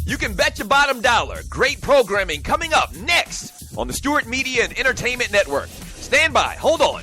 You can bet your bottom dollar. Great programming coming up next on the Stewart Media and Entertainment Network. Stand by. Hold on.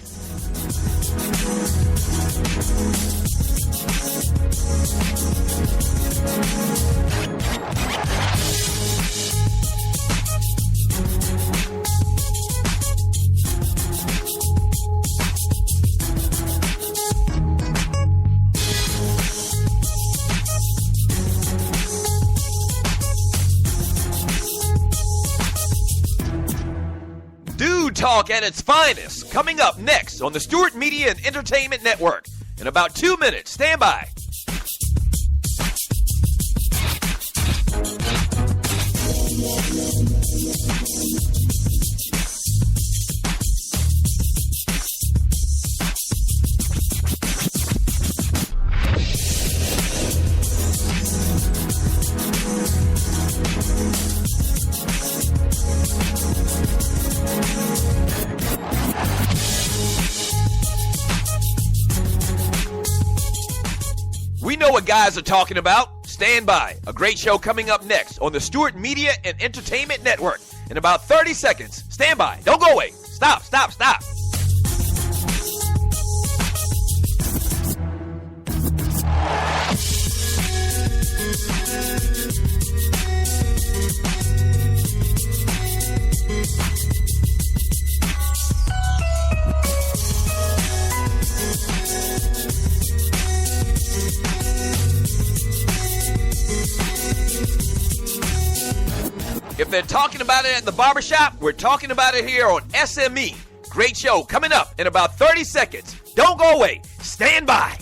Talk at its finest, coming up next on the Stewart Media and Entertainment Network. In about 2 minutes, stand by. We know what guys are talking about. Stand by. A great show coming up next on the Stewart Media and Entertainment Network. In about 30 seconds. Stand by. Don't go away. Stop. If they're talking about it at the barbershop, we're talking about it here on SME. Great show coming up in about 30 seconds. Don't go away. Stand by.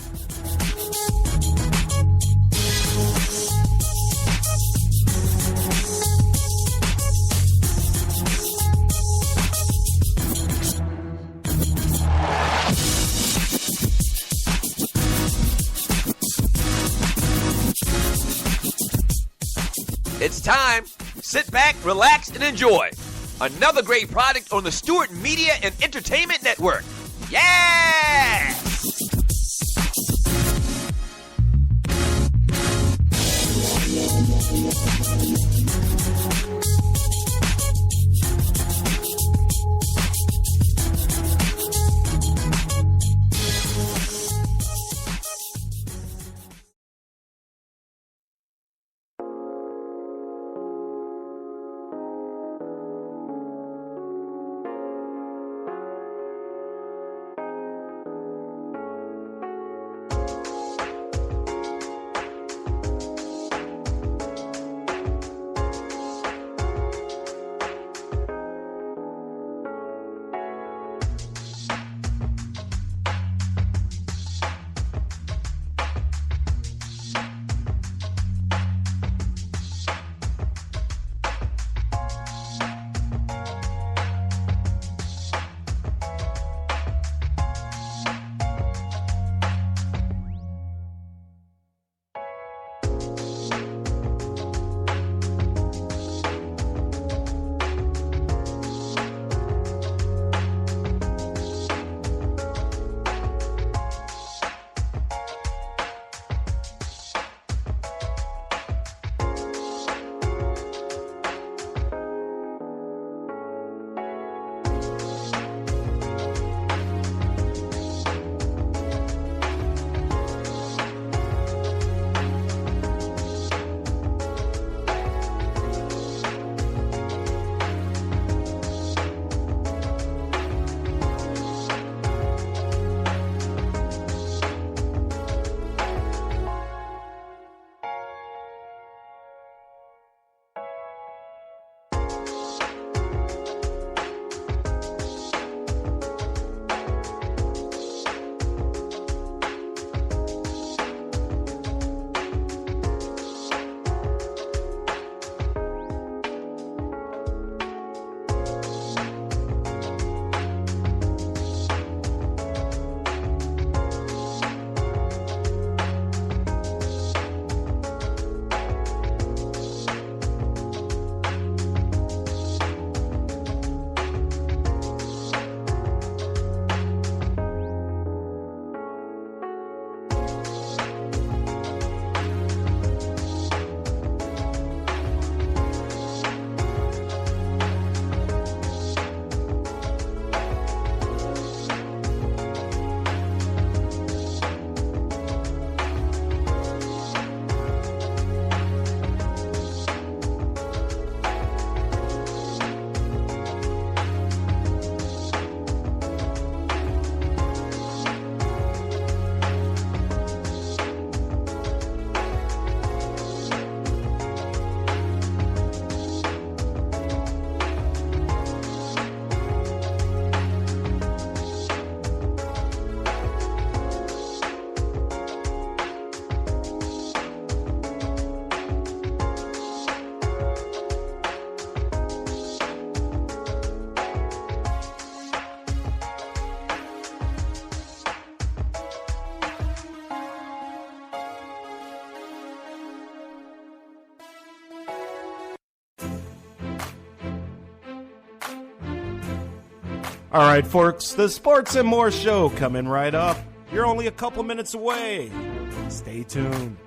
It's time. Sit back, relax, and enjoy. Another great product on the Stewart Media and Entertainment Network. Yeah! All right, folks, the Sports and More show coming right up. You're only a couple minutes away. Stay tuned.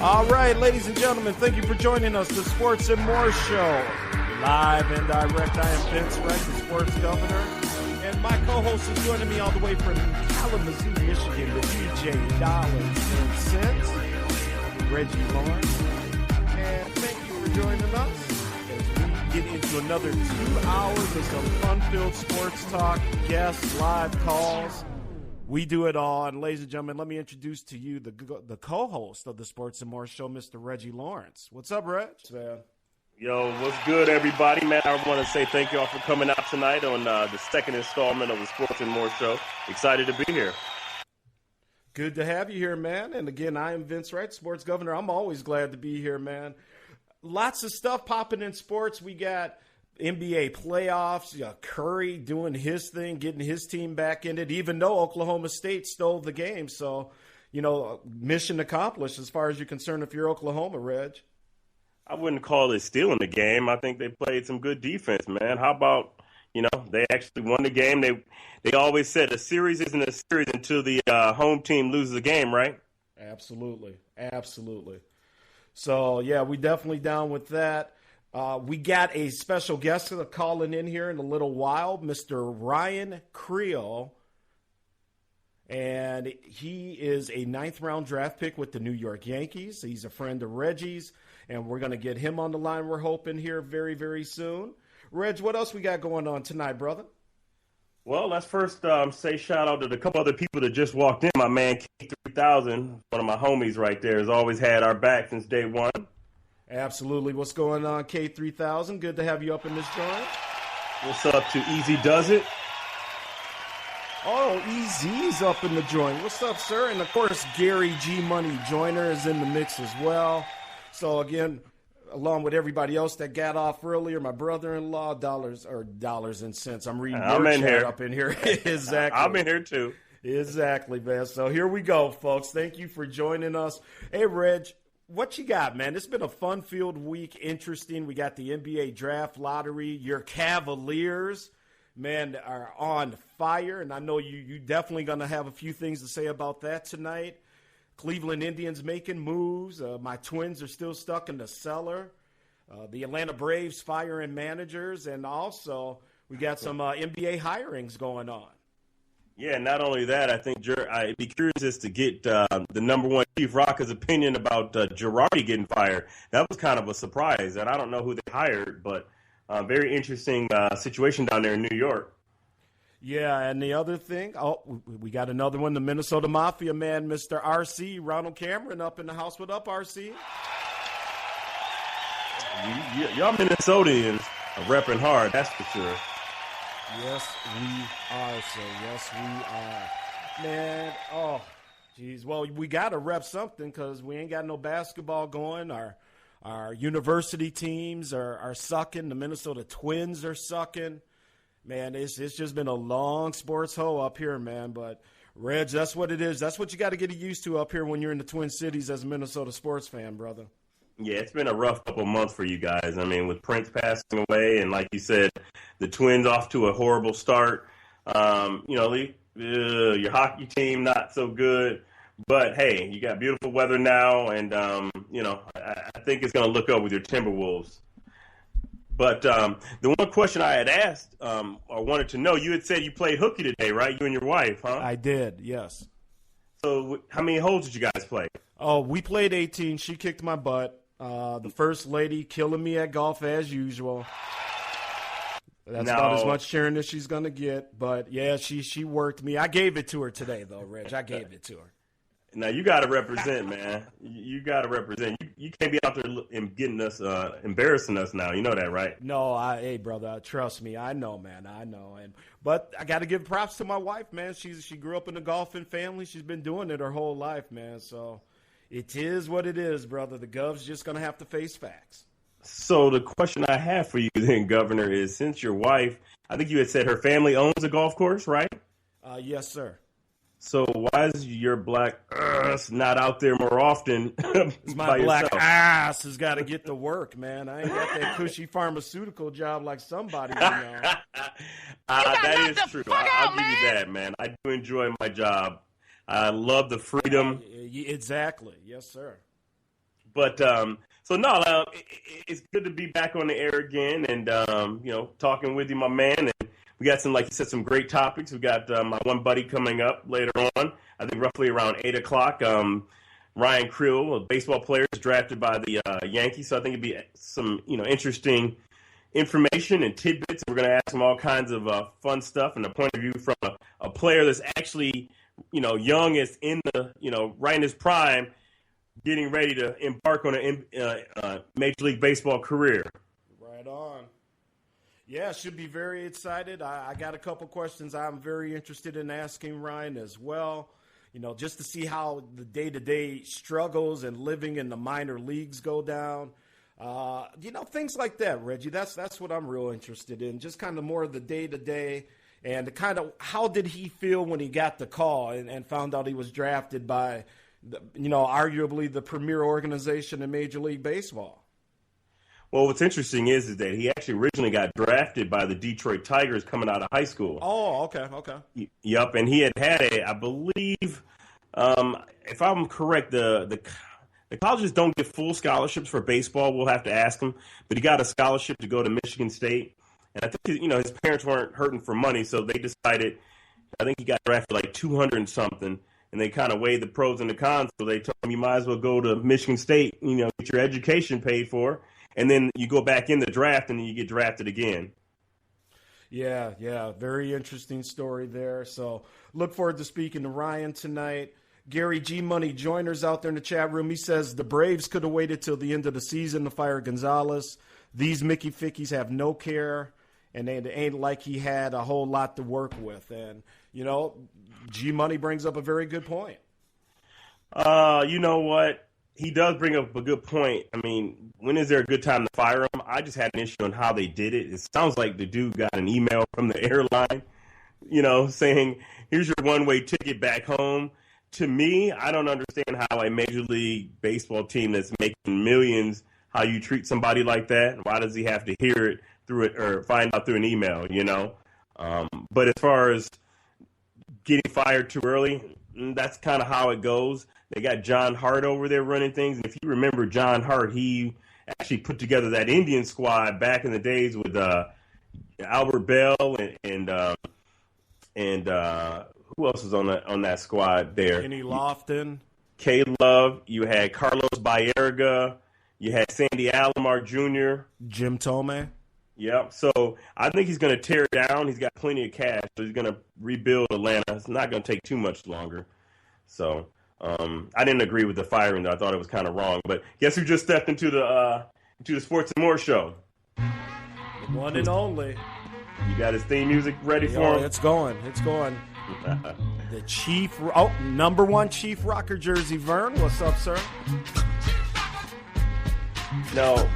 All right, ladies and gentlemen, thank you for joining us, the Sports and More Show. Live and direct, I am Vince Wright, the Sports Governor, and my co-host is joining me all the way from Kalamazoo, Michigan, with DJ Dollars and Cents, Reggie Lawrence. And thank you for joining us as we get into another 2 hours of some fun-filled sports talk, guests, live calls. We do it all. And ladies and gentlemen, let me introduce to you the co-host of the Sports and More Show, Mr. Reggie Lawrence. What's up, Reg? Yo, what's good, everybody? Man, I want to say thank you all for coming out tonight on the second installment of the Sports and More Show. Excited to be here. Good to have you here, man. And again, I am Vince Wright, Sports Governor. I'm always glad to be here, man. Lots of stuff popping in sports. We got NBA playoffs, Curry doing his thing, getting his team back in it, even though Oklahoma State stole the game. So, mission accomplished as far as you're concerned if you're Oklahoma, Reg. I wouldn't call it stealing the game. I think they played some good defense, man. How about, they actually won the game. They always said a series isn't a series until the home team loses a game, right? Absolutely. So, yeah, we definitely down with that. We got a special guest calling in here in a little while, Mr. Ryan Krill. And he is a 9th-round draft pick with the New York Yankees. He's a friend of Reggie's, and we're going to get him on the line, we're hoping, here very, very soon. Reg, what else we got going on tonight, brother? Well, let's first say shout-out to the couple other people that just walked in. My man, K3000, one of my homies right there, has always had our back since day one. Absolutely. What's going on, K3000? Good to have you up in this joint. What's up to Easy Does It? Oh, Easy's up in the joint. What's up, sir? And, of course, Gary G. Money Joyner is in the mix as well. So, again, along with everybody else that got off earlier, my brother-in-law, dollars and cents. I'm reading your chat up in here. Exactly. I'm in here, too. Exactly, man. So here we go, folks. Thank you for joining us. Hey, Reg. What you got, man? It's been a fun-filled week, interesting. We got the NBA draft lottery. Your Cavaliers, man, are on fire, and I know you definitely going to have a few things to say about that tonight. Cleveland Indians making moves. My Twins are still stuck in the cellar. The Atlanta Braves firing managers, and also we got some NBA hirings going on. Yeah, not only that, I think I'd be curious as to get the number one chief, Rocka's opinion about Girardi getting fired. That was kind of a surprise, and I don't know who they hired, but very interesting situation down there in New York. Yeah, and the other thing, we got another one, the Minnesota Mafia man, Mr. RC, Ronald Cameron, up in the house. What up, RC? Y'all Minnesotans are repping hard, that's for sure. Yes, we are, sir. Yes, we are. Man, oh, geez. Well, we got to rep something because we ain't got no basketball going. Our university teams are sucking. The Minnesota Twins are sucking. Man, it's just been a long sports hoe up here, man. But, Reg, that's what it is. That's what you got to get used to up here when you're in the Twin Cities as a Minnesota sports fan, brother. Yeah, it's been a rough couple months for you guys. I mean, with Prince passing away and, like you said, the Twins off to a horrible start. Your hockey team not so good. But, hey, you got beautiful weather now, and, I think it's going to look up with your Timberwolves. But the one question I had asked or wanted to know, you had said you played hooky today, right? You and your wife, huh? I did, yes. So how many holes did you guys play? Oh, we played 18. She kicked my butt. The first lady killing me at golf as usual. That's about as much cheering as she's going to get. But, yeah, she worked me. I gave it to her today, though, Reg. I gave it to her. Now, you got to represent, man. You got to represent. You can't be out there and getting us, embarrassing us now. You know that, right? No, hey, brother, trust me. I know, man. I know. But I got to give props to my wife, man. She grew up in a golfing family. She's been doing it her whole life, man. So it is what it is, brother. The Gov's just going to have to face facts. So the question I have for you then, Governor, is since your wife, I think you had said her family owns a golf course, right? Yes, sir. So why is your black ass not out there more often? My black ass has got to get to work, man. I ain't got that cushy pharmaceutical job like somebody, that is true. I'll give you that, man. I do enjoy my job. I love the freedom. Exactly. Yes, sir. But it's good to be back on the air again and, talking with you, my man. And we got some, like you said, some great topics. We got my one buddy coming up later on, I think roughly around 8 o'clock. Ryan Krill, a baseball player, is drafted by the Yankees. So I think it'd be some, interesting information and tidbits. We're going to ask him all kinds of fun stuff and a point of view from a player that's actually, young, is in the, right in his prime, getting ready to embark on a Major League Baseball career. Right on. Yeah, should be very excited. I got a couple questions I'm very interested in asking Ryan as well. Just to see how the day-to-day struggles and living in the minor leagues go down. Things like that, Reggie. That's what I'm real interested in. Just kind of more of the day-to-day and the kind of how did he feel when he got the call and found out he was drafted by, arguably the premier organization in Major League Baseball. Well, what's interesting is that he actually originally got drafted by the Detroit Tigers coming out of high school. Oh, okay. Yep, and he had I believe, if I'm correct, the colleges don't give full scholarships for baseball. We'll have to ask him, but he got a scholarship to go to Michigan State, and I think his parents weren't hurting for money, so they decided. I think he got drafted like 200 and something, and they kind of weighed the pros and the cons. So they told him you might as well go to Michigan State, get your education paid for. And then you go back in the draft, and then you get drafted again. Yeah. Very interesting story there. So look forward to speaking to Ryan tonight. Gary G. Money Joiners out there in the chat room. He says the Braves could have waited till the end of the season to fire Gonzalez. These Mickey Fickies have no care, and it ain't like he had a whole lot to work with. And, G. Money brings up a very good point. You know what? He does bring up a good point. I mean, when is there a good time to fire him? I just had an issue on how they did it. It sounds like the dude got an email from the airline, saying, here's your one-way ticket back home. To me, I don't understand how a Major League Baseball team that's making millions, how you treat somebody like that. Why does he have to hear it through it or find out through an email, But as far as getting fired too early, that's kind of how it goes. They got John Hart over there running things. And if you remember John Hart, he actually put together that Indian squad back in the days with Albert Bell and who else was on that squad there? Kenny Lofton. K-Love. You had Carlos Baerga. You had Sandy Alomar Jr. Jim Tomei. Yep. So I think he's going to tear it down. He's got plenty of cash, so he's going to rebuild Atlanta. It's not going to take too much longer. So I didn't agree with the firing, though. I thought it was kind of wrong. But guess who just stepped into the to the Sports and More Show. The one and only. You got his theme music ready for him? It's going. The Chief, number one Chief Rocker jersey, Vern. What's up, sir? No,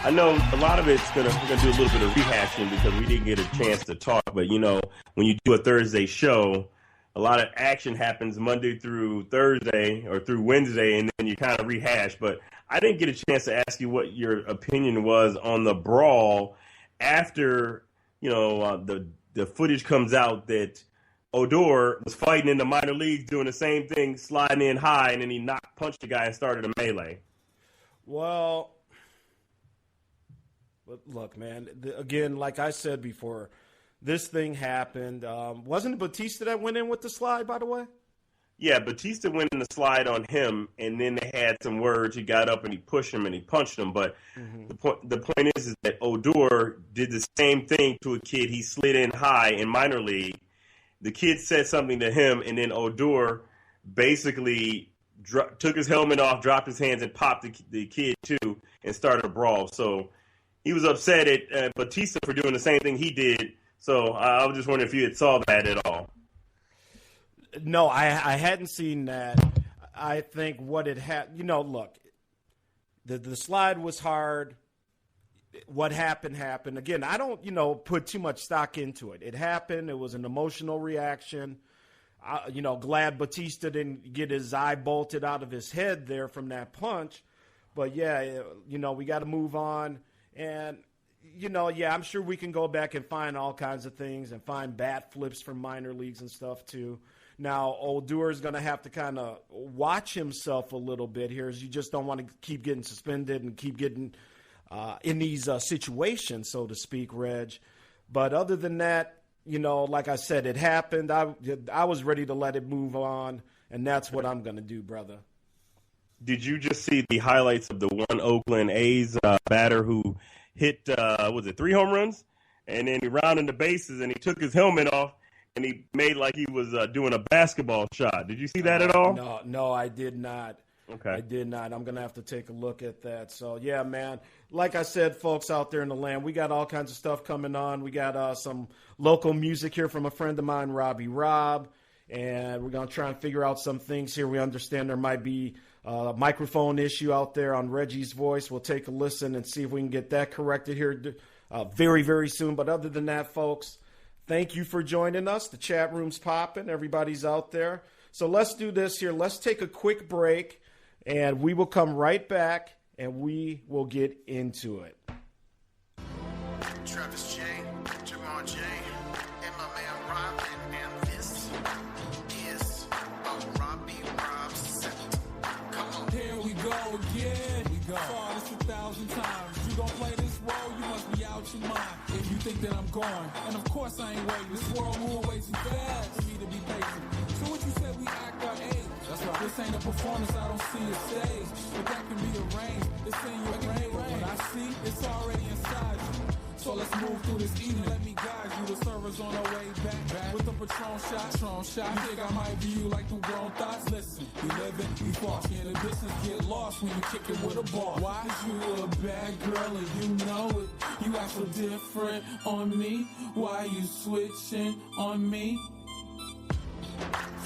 I know a lot of it's we're gonna do a little bit of rehashing because we didn't get a chance to talk. But when you do a Thursday show, a lot of action happens Monday through Thursday or through Wednesday, and then you kind of rehash. But I didn't get a chance to ask you what your opinion was on the brawl after the footage comes out that Odor was fighting in the minor leagues, doing the same thing, sliding in high, and then he punched the guy and started a melee. Well, look, man, again, like I said before, this thing happened. Wasn't it Batista that went in with the slide, by the way? Yeah, Batista went in the slide on him, and then they had some words. He got up and he pushed him and he punched him. But the point is that Odor did the same thing to a kid. He slid in high in minor league. The kid said something to him, and then Odor basically took his helmet off, dropped his hands, and popped the kid too, and started a brawl. So he was upset at Batista for doing the same thing he did. So I was just wondering if you had saw that at all. No, I hadn't seen that. I think what it had, look, the slide was hard. What happened. Again, I don't, put too much stock into it. It happened. It was an emotional reaction. Glad Batista didn't get his eye bolted out of his head there from that punch. But, yeah, we got to move on. And, I'm sure we can go back and find all kinds of things and find bat flips from minor leagues and stuff, too. Now, Odor is going to have to kind of watch himself a little bit here, as you just don't want to keep getting suspended and keep getting in these situations, so to speak, Reg. But other than that, like I said, it happened. I was ready to let it move on, and that's what I'm going to do, brother. Did you just see the highlights of the one Oakland A's batter who hit, 3 home runs? And then he rounded the bases, and he took his helmet off, and he made like he was doing a basketball shot. Did you see that at all? No, I did not. Okay. I did not. I'm going to have to take a look at that. So, yeah, man, like I said, folks out there in the land, we got all kinds of stuff coming on. We got some local music here from a friend of mine, Rob, and we're going to try and figure out some things here. We understand there might be a microphone issue out there on Reggie's voice. We'll take a listen and see if we can get that corrected here very, very soon. But other than that, folks, thank you for joining us. The chat room's popping. Everybody's out there. So let's do this here. Let's take a quick break, and we will come right back, and we will get into it. Travis J, Jamar J, and my man Robin, and this is a Robbie Rob set. Come on. Here we go again. We go. Saw this 1,000 times. You gon' play this role, you must be out your mind. If you think that I'm gone, and of course I ain't waiting. This world moving way too fast for me to be patient. So what you said, we act our age. That's right. This ain't a performance, I don't see a stage. But that can be arranged. It's in your brain. What I see, it's already inside you. So let's move through this evening. Let me guide you. The server's on our way back. With the Patron shot. You think I might view you like them grown thoughts? Listen, we live it, we fall. In the distance, get lost when you kick it with a ball. Why? 'Cause you a bad girl and you know it. You act so different on me. Why you switching on me?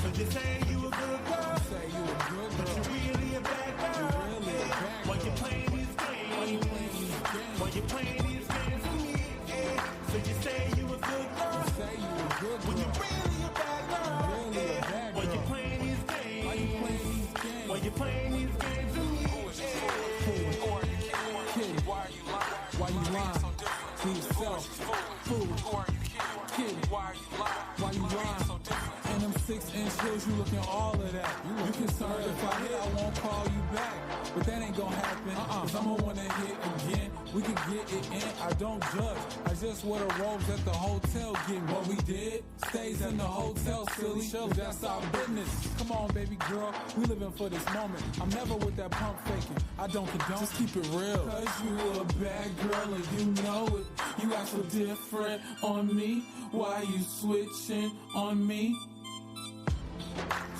So you say you a good girl, Say you a good but girl. you really a bad girl. You really a bad When girl. you playing these games, when you playing these games with me, yeah. So you say you a good girl, Say you a good when you girl. really a bad girl, Really a yeah. bad When you girl. playing these Why you games, playing these games? when you playing these games with me, Kid, why you lying to yourself? Fool. Kid, why you lying? And them 6-inch heels, you looking all of that. You concerned if I hit, I won't call you back. But that ain't gonna happen. 'Cause I'ma wanna hit again. We can get it in. I don't judge. I just wear the robes at the hotel. Get what we did stays in the hotel. Silly, that's our business. Come on, baby girl, we living for this moment. I'm never with that pump faking. I don't condone. Just keep it real. 'Cause you a bad girl and you know it. You act so different on me. Why you switching on me?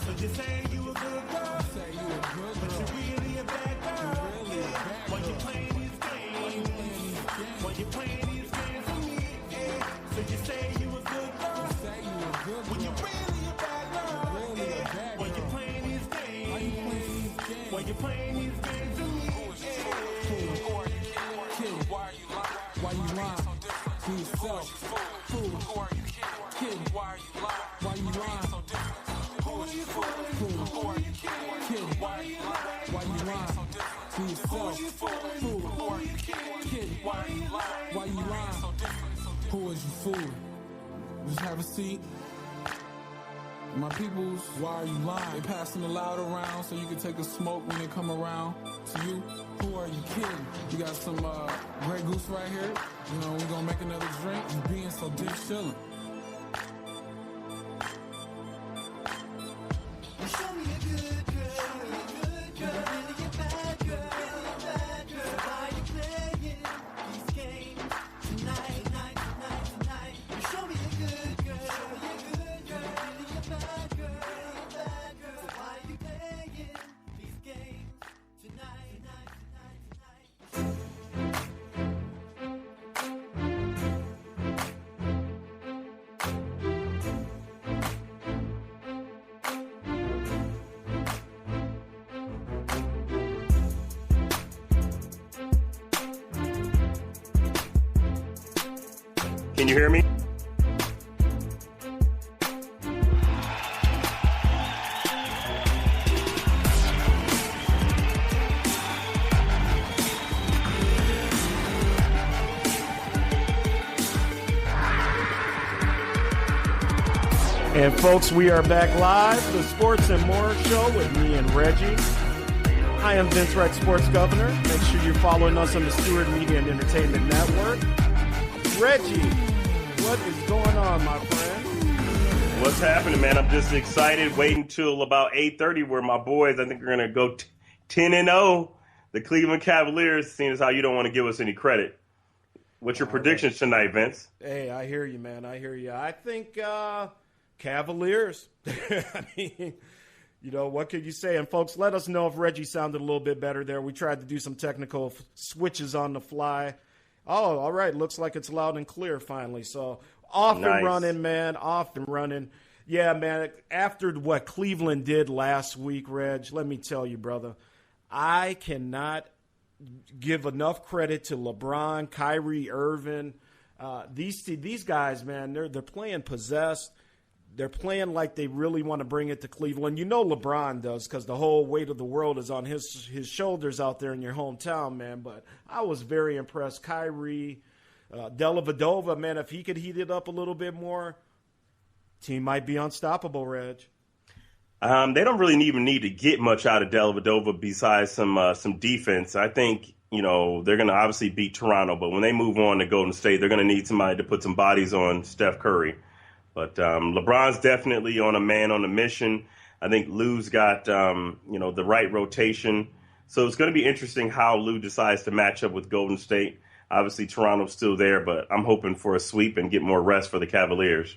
so you say you a good girl, Say you a good but girl. you really a bad girl, Really a bad when you girl. playing these games. Kid, why you lying? To yourself. Fool. Kid, why you lying? Who is you fooling? Just have a seat. My peoples, why are you lying? They passing the loud around so you can take a smoke when they come around. To you, who are you kidding? You got some Grey Goose right here. You know, we gonna make another drink. You being so dick chillin'. Show me a good girl, you're really a bad girl, why you playing these games tonight? You show me a good girl, you're really a bad girl, why you playing these games tonight? Can you hear me? And folks, we are back live, the Sports and More Show with me and Reggie. I am Vince Wright, Sports Governor. Make sure you're following us on the Stewart Media and Entertainment Network. Reggie, what is going on, my friend? What's happening, man? I'm just excited, waiting till about 8:30 where my boys, I think, are going to go 10-0. The Cleveland Cavaliers, seeing as how you don't want to give us any credit. What's your predictions tonight, Vince? Hey, I hear you, man. I hear you. I think Cavaliers. I mean, you know, what could you say? And, folks, let us know if Reggie sounded a little bit better there. We tried to do some technical switches on the fly. Oh, all right. Looks like it's loud and clear finally. So off Nice. and running, man. Off and running. Yeah, man. After what Cleveland did last week, Reg, let me tell you, brother, I cannot give enough credit to LeBron, Kyrie Irving. These guys, man, they're playing possessed. They're playing like they really want to bring it to Cleveland. You know LeBron does because the whole weight of the world is on his shoulders out there in your hometown, man. But I was very impressed. Kyrie, Dellavedova, man, if he could heat it up a little bit more, team might be unstoppable, Reg. They don't really even need to get much out of Dellavedova besides some defense. I think, you know, they're going to obviously beat Toronto, but when they move on to Golden State, they're going to need somebody to put some bodies on Steph Curry. But LeBron's definitely on a mission. I think Lou's got, the right rotation. So it's going to be interesting how Lou decides to match up with Golden State. Obviously, Toronto's still there, but I'm hoping for a sweep and get more rest for the Cavaliers.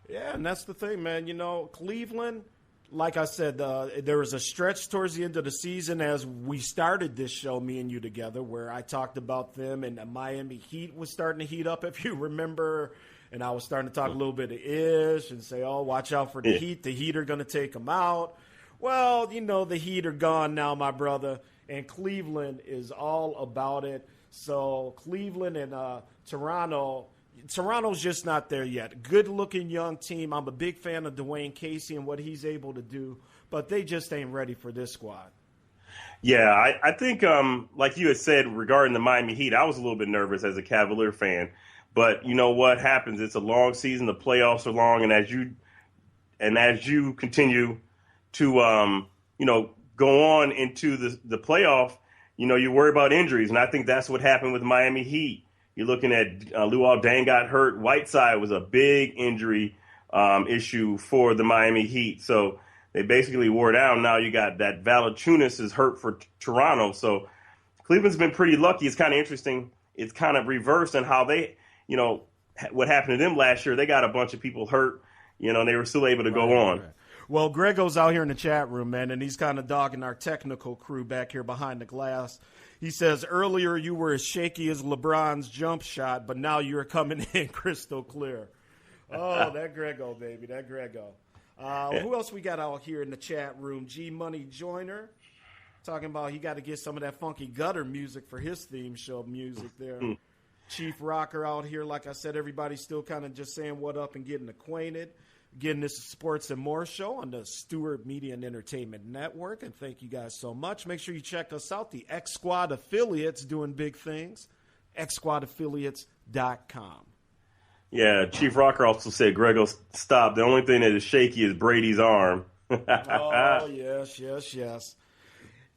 Yeah, and that's the thing, man. You know, Cleveland, like I said, there was a stretch towards the end of the season as we started this show, me and you together, where I talked about them and the Miami Heat was starting to heat up, if you remember. And I was starting to talk a little bit of ish and say, oh, watch out for the Heat. The Heat are going to take them out. Well, you know, the Heat are gone now, my brother, and Cleveland is all about it. So Cleveland and Toronto's just not there yet. Good-looking young team. I'm a big fan of Dwayne Casey and what he's able to do, but they just ain't ready for this squad. Yeah, I think, like you had said regarding the Miami Heat, I was a little bit nervous as a Cavalier fan. But you know what happens? It's a long season. The playoffs are long, and as you continue to go on into the playoff, you know, you worry about injuries, and I think that's what happened with Miami Heat. You're looking at Luol Deng got hurt. Whiteside was a big injury issue for the Miami Heat, so they basically wore down. Now you got that Valanciunas is hurt for Toronto, so Cleveland's been pretty lucky. It's kind of interesting. It's kind of reversed in how they. You know, what happened to them last year, they got a bunch of people hurt, you know, and they were still able to go on. Right. Well, Grego's out here in the chat room, man, and he's kind of dogging our technical crew back here behind the glass. He says, earlier you were as shaky as LeBron's jump shot, but now you're coming in crystal clear. Oh, that Grego, baby, that Grego. Who else we got out here in the chat room? G-Money Joyner, talking about he got to get some of that funky gutter music for his theme show music there. Chief Rocker out here. Like I said, everybody's still kind of just saying what up and getting acquainted. Again, this is Sports and More Show on the Stewart Media and Entertainment Network, and thank you guys so much. Make sure you check us out, the X Squad affiliates doing big things, xsquadaffiliates.com. Yeah, Chief Rocker also said, Grego, stop. The only thing that is shaky is Brady's arm. Oh, yes.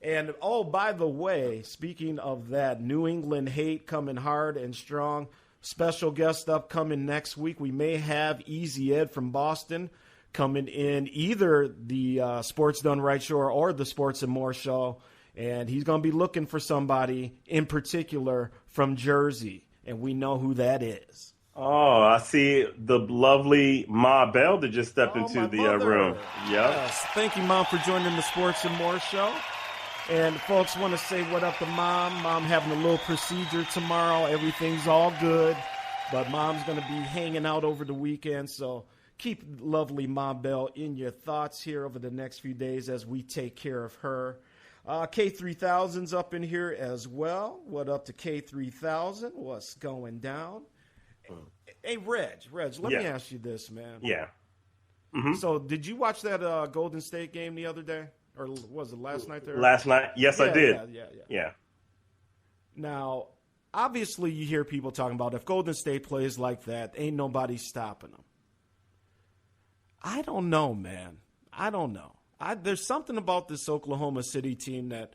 And, by the way, speaking of that, New England hate coming hard and strong. Special guest upcoming next week. We may have Easy Ed from Boston coming in either the Sports Done Right Show or the Sports and More Show. And he's going to be looking for somebody in particular from Jersey. And we know who that is. Oh, I see the lovely Ma Bell that just stepped into the room. Yep. Yes. Thank you, Mom, for joining the Sports and More Show. And folks want to say what up to Mom. Mom having a little procedure tomorrow. Everything's all good. But Mom's going to be hanging out over the weekend. So keep lovely Ma Bell in your thoughts here over the next few days as we take care of her. K3000's up in here as well. What up to K3000? What's going down? Hey, Reg, let me ask you this, man. Yeah. Mm-hmm. So did you watch that Golden State game the other day? Or was it last night there? Last night? Yes, I did. Yeah. Now, obviously you hear people talking about if Golden State plays like that, ain't nobody stopping them. I don't know, man. I don't know. There's something about this Oklahoma City team that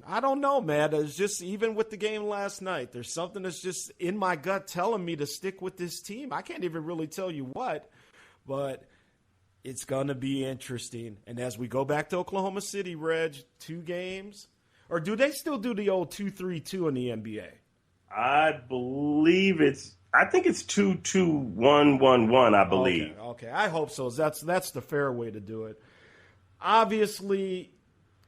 I don't know, man. It's just, even with the game last night, there's something that's just in my gut telling me to stick with this team. I can't even really tell you what, but it's going to be interesting. And as we go back to Oklahoma City, Reg, 2 games, or do they still do the old 2-3-2 in the NBA? I think it's 2-2-1-1-1, I believe. Okay. I hope so. That's the fair way to do it. Obviously,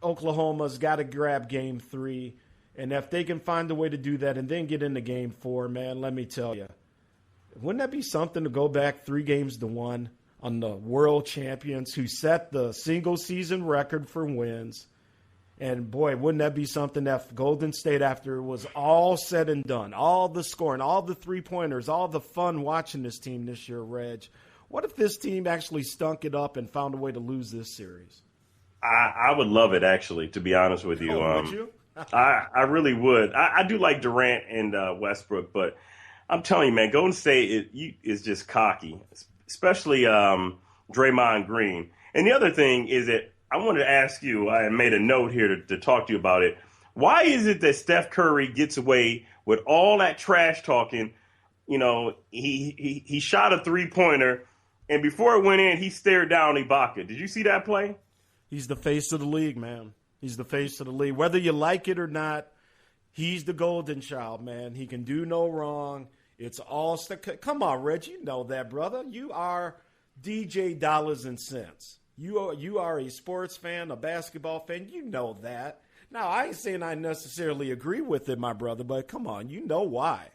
Oklahoma's got to grab game 3, and if they can find a way to do that and then get into game 4, man, let me tell you, wouldn't that be something to go back 3-1 on the world champions who set the single-season record for wins? And, boy, wouldn't that be something that Golden State, after it was all said and done, all the scoring, all the three-pointers, all the fun watching this team this year, Reg, what if this team actually stunk it up and found a way to lose this series? I would love it, actually, to be honest with you. Would you? I really would. I do like Durant and Westbrook, but I'm telling you, man, Golden State is just cocky, especially Draymond Green. And the other thing is that I wanted to ask you, I made a note here to talk to you about it. Why is it that Steph Curry gets away with all that trash talking? You know, he shot a 3-pointer, and before it went in, he stared down Ibaka. Did you see that play? He's the face of the league, man. He's the face of the league. Whether you like it or not, he's the golden child, man. He can do no wrong. It's all come on, Reggie. You know that, brother. You are DJ Dollars and Cents. You are a sports fan, a basketball fan. You know that. Now, I ain't saying I necessarily agree with it, my brother, but come on, you know why.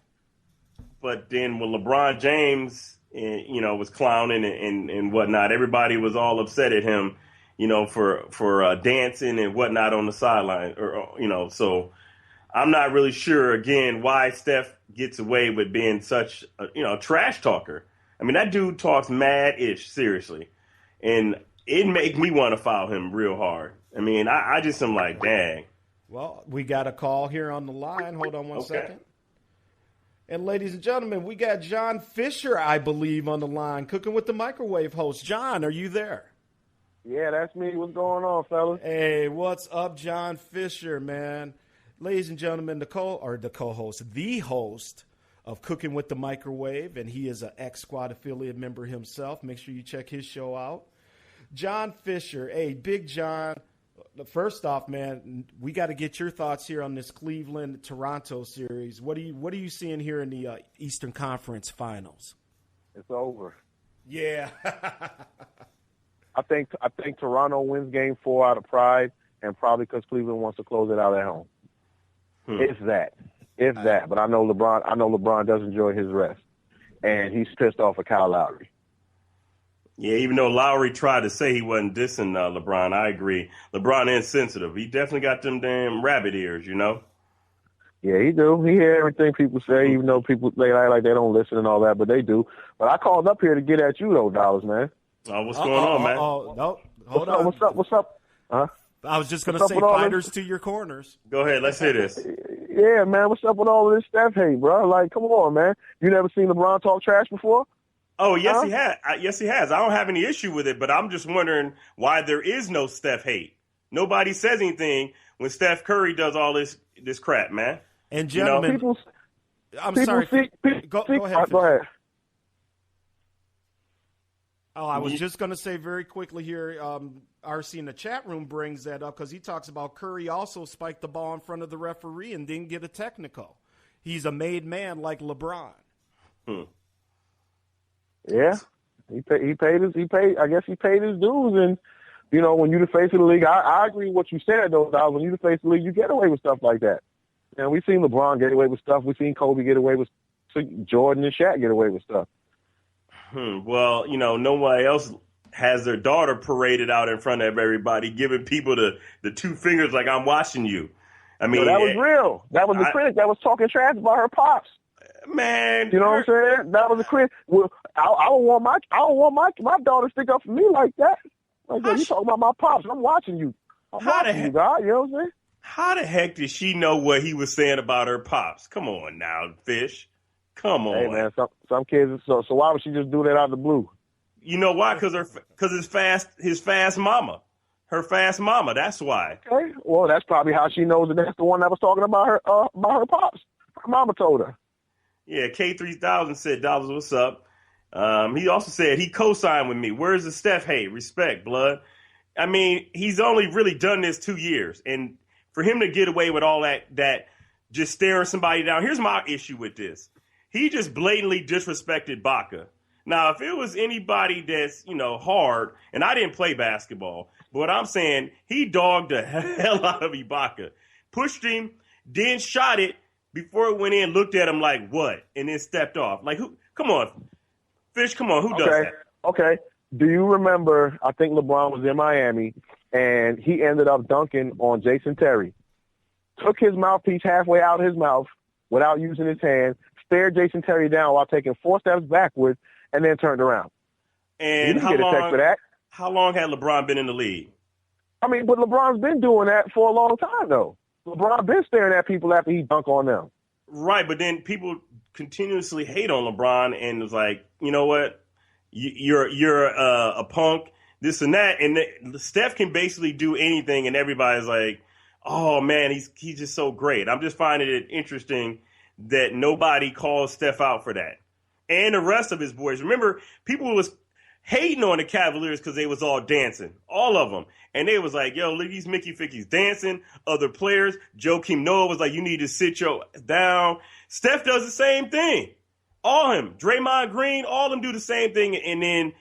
But then when LeBron James, was clowning and whatnot, everybody was all upset at him, for dancing and whatnot on the sideline, so I'm not really sure, again, why Steph gets away with being such a trash talker. I mean, that dude talks mad-ish, seriously. And it make me want to foul him real hard. I mean, I just am like, dang. Well, we got a call here on the line. Hold on one second. And ladies and gentlemen, we got John Fisher, I believe, on the line, Cooking with the Microwave host. John, are you there? Yeah, that's me. What's going on, fellas? Hey, what's up, John Fisher, man? Ladies and gentlemen, the host of Cooking with the Microwave, and he is an X-Squad affiliate member himself. Make sure you check his show out. John Fisher, hey, Big John, first off, man, we got to get your thoughts here on this Cleveland-Toronto series. What are you seeing here in the Eastern Conference Finals? It's over. Yeah. I think Toronto wins Game 4 out of pride, and probably because Cleveland wants to close it out at home. It's that. But I know LeBron does enjoy his rest, and he's pissed off at Kyle Lowry. Yeah, even though Lowry tried to say he wasn't dissing LeBron, I agree. LeBron is sensitive. He definitely got them damn rabbit ears, Yeah, he do. He hear everything people say, even though people they act like they don't listen and all that, but they do. But I called up here to get at you though, Dollars, man. Oh, what's going on, man? No, hold on. What's up? Huh? I was just going to say fighters to your corners. Go ahead. Let's hear this. Yeah, man. What's up with all of this Steph hate, bro? Like, come on, man. You never seen LeBron talk trash before? Oh, yes, he has. Yes, he has. I don't have any issue with it, but I'm just wondering why there is no Steph hate. Nobody says anything when Steph Curry does all this crap, man. And gentlemen, I'm sorry. Go ahead. Go ahead. Oh, I was just going to say very quickly here, RC in the chat room brings that up because he talks about Curry also spiked the ball in front of the referee and didn't get a technical. He's a made man like LeBron. Yeah, he paid. I guess he paid his dues, and you know when you the face of the league, I agree with what you said though. Dog. When you the face of the league, you get away with stuff like that. And we've seen LeBron get away with stuff. We've seen Kobe get away with Jordan and Shaq get away with stuff. Well, you know, nobody else has their daughter paraded out in front of everybody, giving people the two fingers like I'm watching you. I mean, that was real. That was a critic that was talking trash about her pops. Man, you know what I'm saying? That was a critic. Well, I don't want my daughter to stick up for me like that. Like, you talking about my pops? I'm watching you. I'm watching you, God. You know what I'm saying? How the heck did she know what he was saying about her pops? Come on now, Fish. Come on. Hey, man, some kids, so why would she just do that out of the blue? You know why? Because his fast mama. Her fast mama, that's why. Okay, well, that's probably how she knows that that's the one that was talking about her pops. Her mama told her. Yeah, K3000 said, Dollars, what's up? He also said he co-signed with me. Where's the Steph hate? Respect, blood. I mean, he's only really done this 2 years. And for him to get away with all that just staring somebody down, here's my issue with this. He just blatantly disrespected Rocka. Now, if it was anybody that's, hard, and I didn't play basketball, but what I'm saying, he dogged the hell out of Ibaka, pushed him, then shot it before it went in, looked at him like, what? And then stepped off. Like, who? Come on. Fish, come on. Who does that? Okay. Do you remember, I think LeBron was in Miami, and he ended up dunking on Jason Terry. Took his mouthpiece halfway out of his mouth without using his hand, stared Jason Terry down while taking 4 steps backwards, and then turned around. And how long had LeBron been in the league? I mean, but LeBron's been doing that for a long time, though. LeBron been staring at people after he dunked on them. Right, but then people continuously hate on LeBron and it's like, you know what? You're a punk, this and that. And Steph can basically do anything, and everybody's like, oh, man, he's just so great. I'm just finding it interesting that nobody calls Steph out for that. And the rest of his boys. Remember, people was hating on the Cavaliers because they was all dancing, all of them. And they was like, yo, look, these Mickey Fickies dancing. Other players, Joakim Noah was like, you need to sit your down. Steph does the same thing. All him, Draymond Green, all of them do the same thing. And then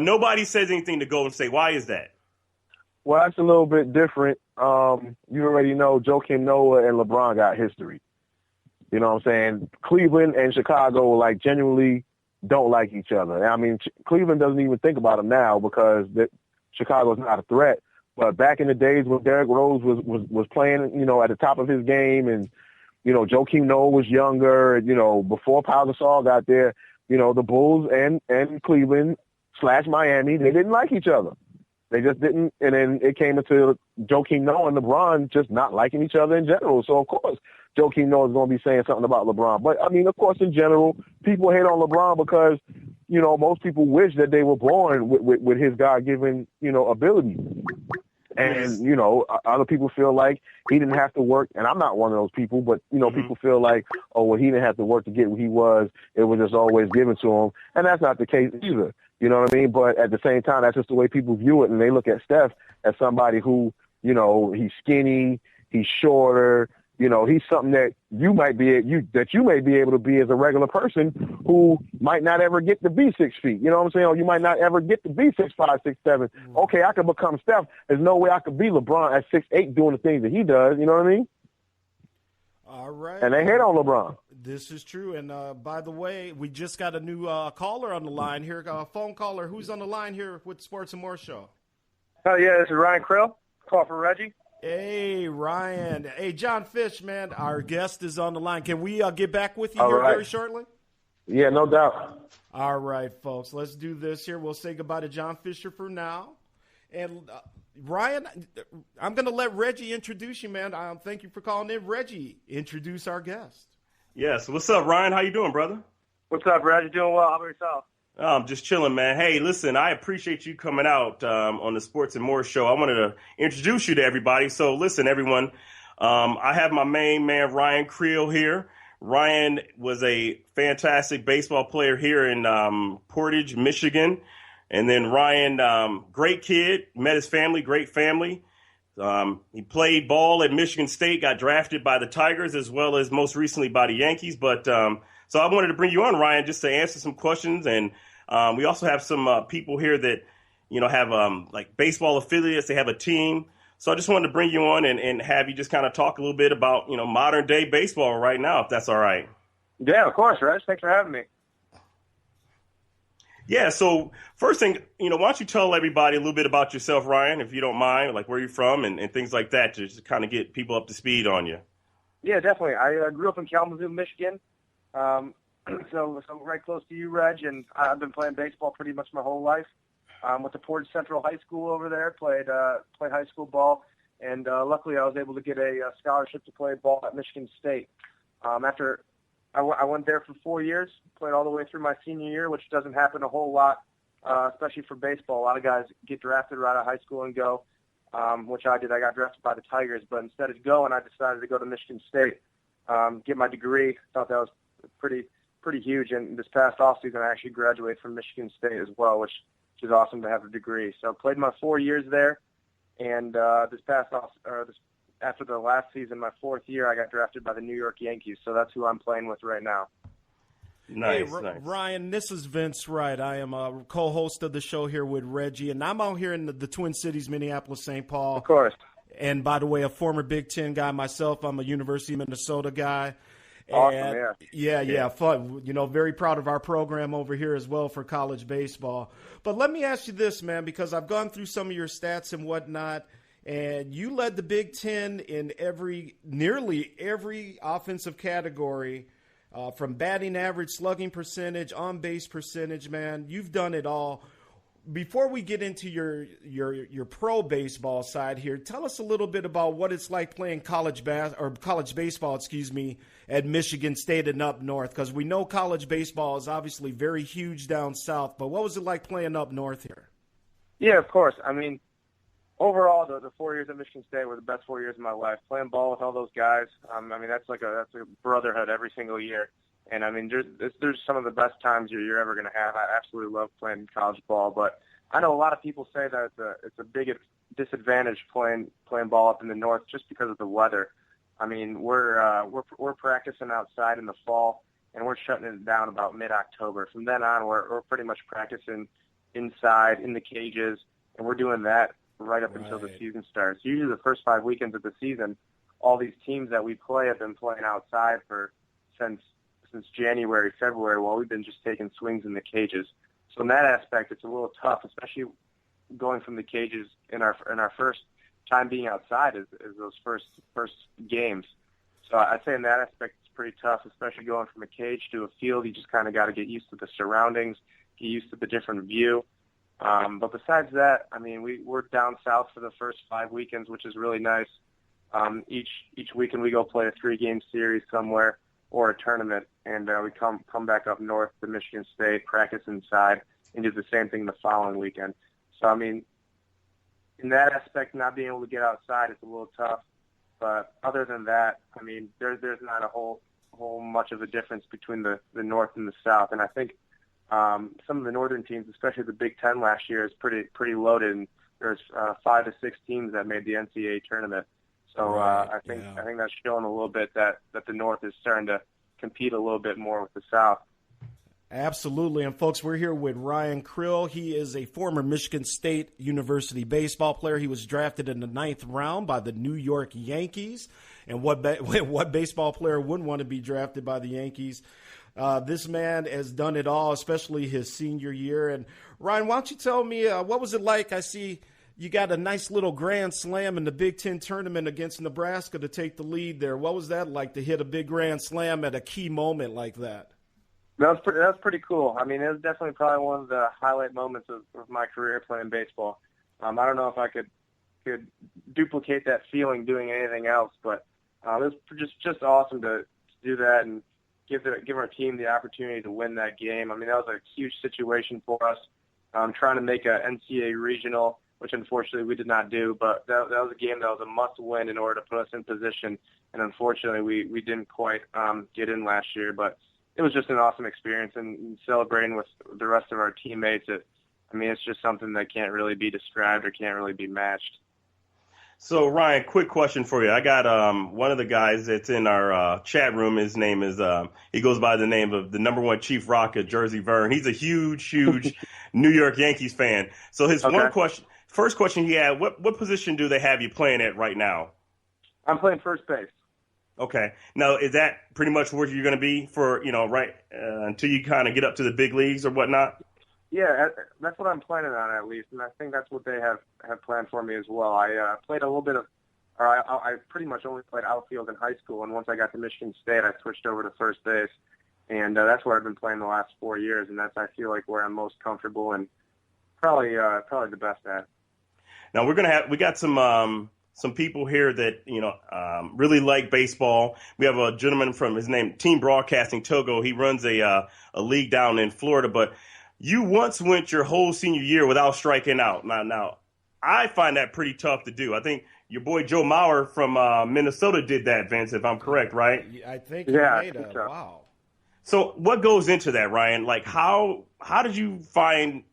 nobody says anything to go and say, why is that? Well, that's a little bit different. You already know Joakim Noah and LeBron got history. You know what I'm saying? Cleveland and Chicago, genuinely don't like each other. I mean, Cleveland doesn't even think about them now because Chicago's not a threat. But back in the days when Derrick Rose was playing, at the top of his game and, Joakim Noah was younger, before Pau Gasol got there, the Bulls and Cleveland / Miami, they didn't like each other. They just didn't. And then it came into Joakim Noah and LeBron just not liking each other in general. So, of course, Joakim Noah is going to be saying something about LeBron. But, I mean, of course, in general, people hate on LeBron because, most people wish that they were born with his God-given, ability. And, other people feel like he didn't have to work. And I'm not one of those people, but, people feel like, oh, well, he didn't have to work to get what he was. It was just always given to him. And that's not the case either. You know what I mean? But at the same time, that's just the way people view it. And they look at Steph as somebody who, he's skinny, he's shorter, he's something that you may be able to be as a regular person who might not ever get to be 6 feet. You know what I'm saying? Or you might not ever get to be 6'5", 6'7". Okay, I could become Steph. There's no way I could be LeBron at 6'8", doing the things that he does. You know what I mean? All right. And they hate on LeBron. This is true. And by the way, we just got a new caller on the line here, a phone caller. Who's on the line here with Sports and More Show? Oh, yeah, this is Ryan Krill. Call for Reggie. Hey, Ryan. Hey, John Fish, man. Our guest is on the line. Can we get back with you All here right. very shortly? Yeah, no doubt. All right, folks. Let's do this here. We'll say goodbye to John Fisher for now. And Ryan, I'm going to let Reggie introduce you, man. Thank you for calling in. Reggie, introduce our guest. Yes. What's up, Ryan? How you doing, brother? What's up, Reggie? Doing well. How about yourself? I'm just chilling, man. Hey, listen, I appreciate you coming out on the Sports and More show. I wanted to introduce you to everybody. So listen, everyone, I have my main man, Ryan Krill, here. Ryan was a fantastic baseball player here in Portage, Michigan. And then Ryan, great kid, met his family, great family. He played ball at Michigan State, got drafted by the Tigers as well as most recently by the Yankees. But so I wanted to bring you on, Ryan, just to answer some questions. And we also have some people here that, have like baseball affiliates. They have a team. So I just wanted to bring you on and have you just kind of talk a little bit about, modern day baseball right now, if that's all right. Yeah, of course, Reg. Thanks for having me. Yeah, so first thing, why don't you tell everybody a little bit about yourself, Ryan, if you don't mind, like where you're from and things like that, to just kind of get people up to speed on you. Yeah, definitely. I grew up in Kalamazoo, Michigan, so right close to you, Reg, and I've been playing baseball pretty much my whole life. Went to Portage Central High School over there, played high school ball, and luckily I was able to get a scholarship to play ball at Michigan State. After I went there for 4 years, played all the way through my senior year, which doesn't happen a whole lot, especially for baseball. A lot of guys get drafted right out of high school and go, which I did. I got drafted by the Tigers, but instead of going, I decided to go to Michigan State, get my degree. Thought that was pretty huge. And this past offseason, I actually graduated from Michigan State as well, which is awesome to have a degree. So I played my 4 years there, and after the last season, my 4th year, I got drafted by the New York Yankees. So that's who I'm playing with right now. Nice, hey, nice. Ryan, this is Vince Wright. I am a co-host of the show here with Reggie, and I'm out here in the Twin Cities, Minneapolis, St. Paul. Of course. And by the way, a former Big Ten guy myself. I'm a University of Minnesota guy. Awesome, and yeah, fun. Very proud of our program over here as well for college baseball. But let me ask you this, man, because I've gone through some of your stats and whatnot, and you led the Big Ten in nearly every offensive category, from batting average, slugging percentage, on-base percentage, man. You've done it all. Before we get into your pro baseball side here, tell us a little bit about what it's like playing college baseball, at Michigan State and up north, because we know college baseball is obviously very huge down south. But what was it like playing up north here? Yeah, of course. I mean, overall, the 4 years at Michigan State were the best 4 years of my life. Playing ball with all those guys, that's a brotherhood every single year. And, there's some of the best times you're ever going to have. I absolutely love playing college ball. But I know a lot of people say that it's a big disadvantage playing ball up in the north just because of the weather. I mean, we're practicing outside in the fall, and we're shutting it down about mid-October. From then on, we're pretty much practicing inside in the cages, and we're doing that right up until the season starts. Usually the first 5 weekends of the season, all these teams that we play have been playing outside since January, February, while we've been just taking swings in the cages. So in that aspect, it's a little tough, especially going from the cages in our first time being outside is those first games. So I'd say in that aspect, it's pretty tough, especially going from a cage to a field. You just kind of got to get used to the surroundings, get used to the different view. But besides that, we're down south for the first 5 weekends, which is really nice. Each weekend we go play a 3-game series somewhere or a tournament, and we come back up north to Michigan State, practice inside, and do the same thing the following weekend. So, in that aspect, not being able to get outside is a little tough. But other than that, there's not a whole much of a difference between the north and the south. And I think some of the northern teams, especially the Big Ten last year, is pretty loaded. And there's 5 to 6 teams that made the NCAA tournament. So I think that's showing a little bit that the North is starting to compete a little bit more with the South. Absolutely. And, folks, we're here with Ryan Krill. He is a former Michigan State University baseball player. He was drafted in the 9th round by the New York Yankees. And what baseball player wouldn't want to be drafted by the Yankees? This man has done it all, especially his senior year. And, Ryan, why don't you tell me what was it like? I see you got a nice little grand slam in the Big Ten tournament against Nebraska to take the lead there. What was that like to hit a big grand slam at a key moment like that? That was pretty cool. I mean, it was definitely probably one of the highlight moments of my career playing baseball. I don't know if I could duplicate that feeling doing anything else, but it was just awesome to do that and give our team the opportunity to win that game. I mean, that was a huge situation for us. Trying to make a NCAA regional, which unfortunately we did not do, but that was a game that was a must-win in order to put us in position, and unfortunately we didn't quite get in last year, but it was just an awesome experience, and celebrating with the rest of our teammates, it's just something that can't really be described or can't really be matched. So, Ryan, quick question for you. I got one of the guys that's in our chat room. His name is he goes by the name of the number one Chief Rocka, Jersey Vern. He's a huge New York Yankees fan. So his first question he had, what position do they have you playing at right now? I'm playing first base. Okay. Now, is that pretty much where you're going to be for, until you kind of get up to the big leagues or whatnot? Yeah, that's what I'm planning on at least, and I think that's what they have planned for me as well. I played a little bit of, I pretty much only played outfield in high school, and once I got to Michigan State, I switched over to first base, and that's where I've been playing the last 4 years, and that's, I feel like, where I'm most comfortable and probably the best at. Now we got some people here that really like baseball. We have a gentleman from his name Team Broadcasting Togo. He runs a league down in Florida, but you once went your whole senior year without striking out. Now, I find that pretty tough to do. I think your boy Joe Mauer from Minnesota did that, Vince, if I'm correct, right? I think he made a wow. So what goes into that, Ryan? Like, how did you find,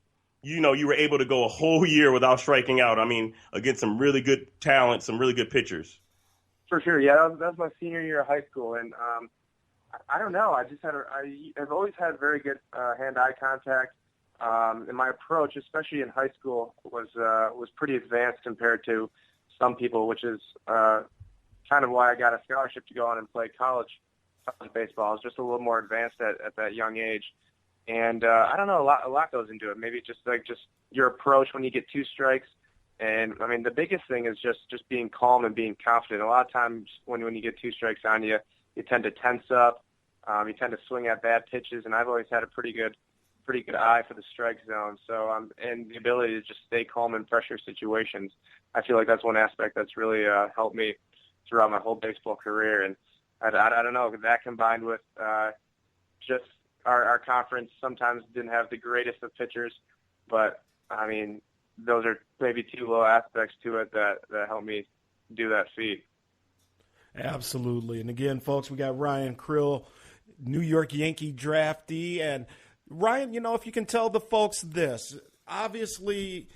you were able to go a whole year without striking out? I mean, against some really good talent, some really good pitchers. For sure, yeah. That was my senior year of high school, and I don't know. I've always had very good hand-eye contact, and my approach, especially in high school, was pretty advanced compared to some people, which is kind of why I got a scholarship to go on and play college baseball. I was just a little more advanced at that young age, and I don't know. A lot goes into it. Maybe just your approach when you get two strikes. And I mean, the biggest thing is just being calm and being confident. A lot of times when you get two strikes on you, you tend to tense up. You tend to swing at bad pitches, and I've always had a pretty good eye for the strike zone. So, and the ability to just stay calm in pressure situations. I feel like that's one aspect that's really helped me throughout my whole baseball career. And I don't know, that combined with just our conference sometimes didn't have the greatest of pitchers, but I mean, those are maybe two little aspects to it that helped me do that feat. Absolutely. And again, folks, we got Ryan Krill, New York Yankee draftee. And Ryan, if you can tell the folks this, obviously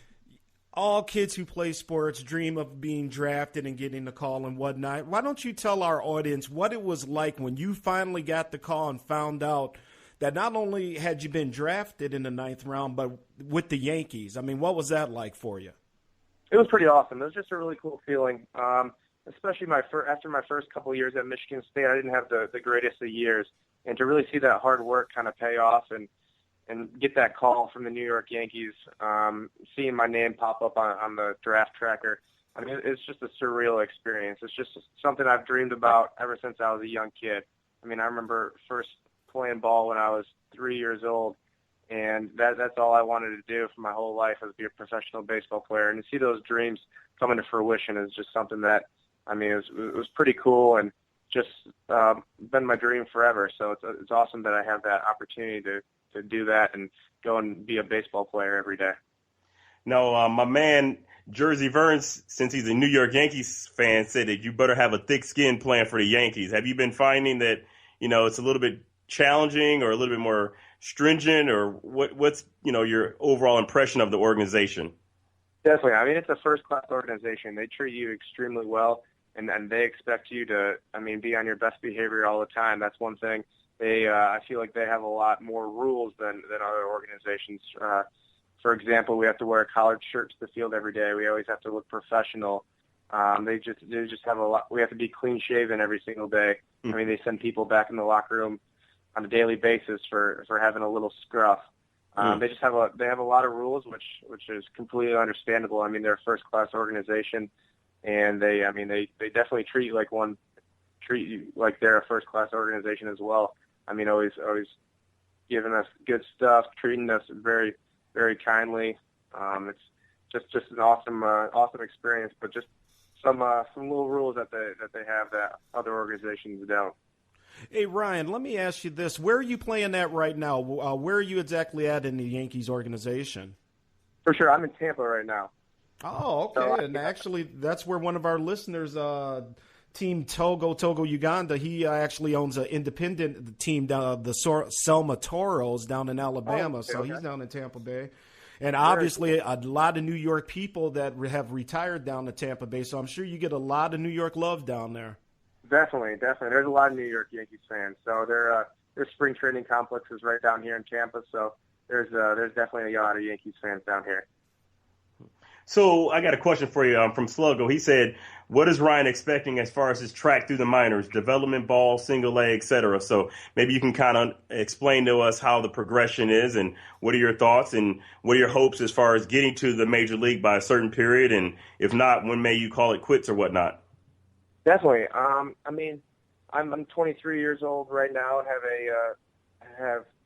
all kids who play sports dream of being drafted and getting the call and whatnot. Why don't you tell our audience what it was like when you finally got the call and found out that not only had you been drafted in the 9th round, but with the Yankees? I mean, what was that like for you? It was pretty awesome. It was just a really cool feeling. Especially after my first couple of years at Michigan State, I didn't have the greatest of years. And to really see that hard work kind of pay off and get that call from the New York Yankees, seeing my name pop up on the draft tracker, I mean, it's just a surreal experience. It's just something I've dreamed about ever since I was a young kid. I mean, I remember first playing ball when I was 3 years old, and that's all I wanted to do for my whole life, was be a professional baseball player. And to see those dreams come into fruition is just something that, I mean, it was pretty cool, and just been my dream forever. So it's awesome that I have that opportunity to do that and go and be a baseball player every day. No, my man Jersey Verns, since he's a New York Yankees fan, said that you better have a thick skin playing for the Yankees. Have you been finding that it's a little bit challenging or a little bit more stringent, or what's your overall impression of the organization? Definitely. I mean, it's a first-class organization. They treat you extremely well, and they expect you to, be on your best behavior all the time. That's one thing. I feel like they have a lot more rules than other organizations. For example, we have to wear a collared shirt to the field every day. We always have to look professional. They just have a lot. We have to be clean-shaven every single day. I mean, they send people back in the locker room on a daily basis for having a little scruff. They just have a lot of rules, which is completely understandable. I mean, they're a first-class organization, and they definitely treat you like they're a first-class organization as well. I mean, always giving us good stuff, treating us very, very kindly. It's just an awesome experience, but just some little rules that they have that other organizations don't. Hey, Ryan, let me ask you this. Where are you playing at right now? Where are you exactly at in the Yankees organization? For sure. I'm in Tampa right now. Oh, okay. And actually, that's where one of our listeners, Team Togo Uganda, he actually owns an independent team, the Selma Toros down in Alabama. So he's down in Tampa Bay. And obviously, a lot of New York people that have retired down to Tampa Bay. So I'm sure you get a lot of New York love down there. Definitely. There's a lot of New York Yankees fans. So their spring training complex is right down here in Tampa. So there's definitely a lot of Yankees fans down here. So I got a question for you from Sluggo. He said, what is Ryan expecting as far as his track through the minors, development ball, single A, et cetera? So maybe you can kind of explain to us how the progression is and what are your thoughts and what are your hopes as far as getting to the major league by a certain period? And if not, when may you call it quits or whatnot? Definitely. I mean, I'm 23 years old right now and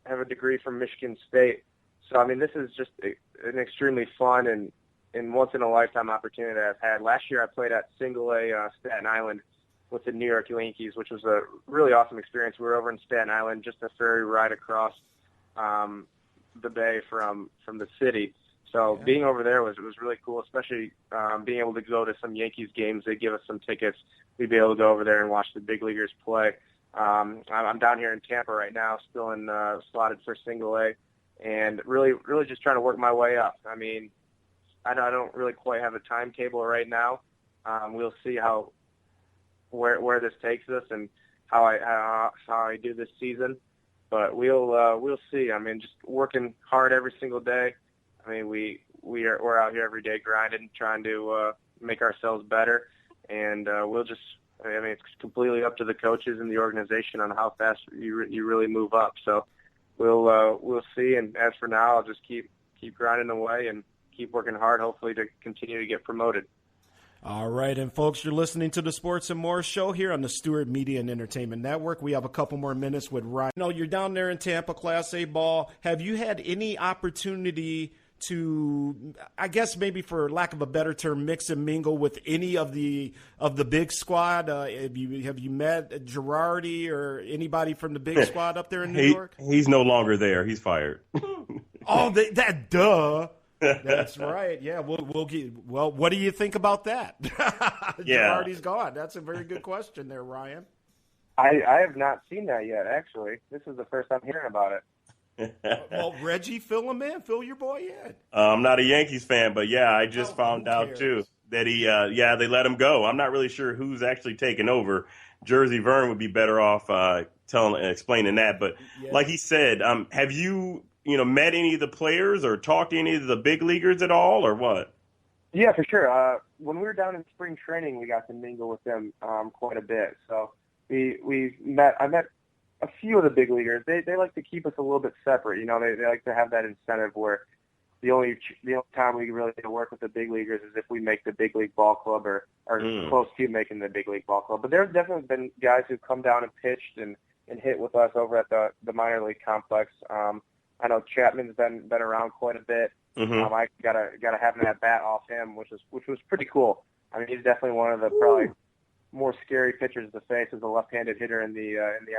have a degree from Michigan State. So I mean, this is just an extremely fun and once in a lifetime opportunity that I've had. Last year, I played at Single A Staten Island with the New York Yankees, which was a really awesome experience. We were over in Staten Island, just a ferry ride across the bay from the city. So being over there was really cool, especially being able to go to some Yankees games. They give us some tickets. We'd be able to go over there and watch the big leaguers play. I'm down here in Tampa right now, still slotted for Single A, and really just trying to work my way up. I mean, I don't really quite have a timetable right now. We'll see where this takes us and how I do this season, but we'll see. I mean, just working hard every single day. I mean, we're out here every day grinding, trying to make ourselves better, and it's completely up to the coaches and the organization on how fast you really move up. So we'll see. And as for now, I'll just keep grinding away and keep working hard, hopefully to continue to get promoted. All right, and folks, you're listening to the Sports and More show here on the Stewart Media and Entertainment Network. We have a couple more minutes with Ryan. You're down there in Tampa, Class A ball. Have you had any opportunity to, I guess maybe for lack of a better term, mix and mingle with any of the big squad? Have you met Girardi or anybody from the big squad up there in New York? He's no longer there. He's fired. Duh. That's right. Yeah, we'll get. Well, what do you think about that? Yeah, Girardi's gone. That's a very good question there, Ryan. I have not seen that yet. Actually, this is the first I'm hearing about it. Well, Reggie, fill him in. Fill your boy in. I'm not a Yankees fan, but yeah, I just found out too that they let him go. I'm not really sure who's actually taking over. Jersey Vern would be better off explaining that. But like he said, have you met any of the players or talked to any of the big leaguers at all, or what? Yeah, for sure. When we were down in spring training, we got to mingle with them quite a bit. So I met a few of the big leaguers. They like to keep us a little bit separate. They like to have that incentive where the only time we really get to work with the big leaguers is if we make the big league ball club or are close to making the big league ball club. But there's definitely been guys who've come down and pitched and hit with us over at the minor league complex. I know Chapman's been around quite a bit. Mm-hmm. I got a having that bat off him, which was pretty cool. I mean, he's definitely one of the probably more scary pitchers to face as a left-handed hitter in the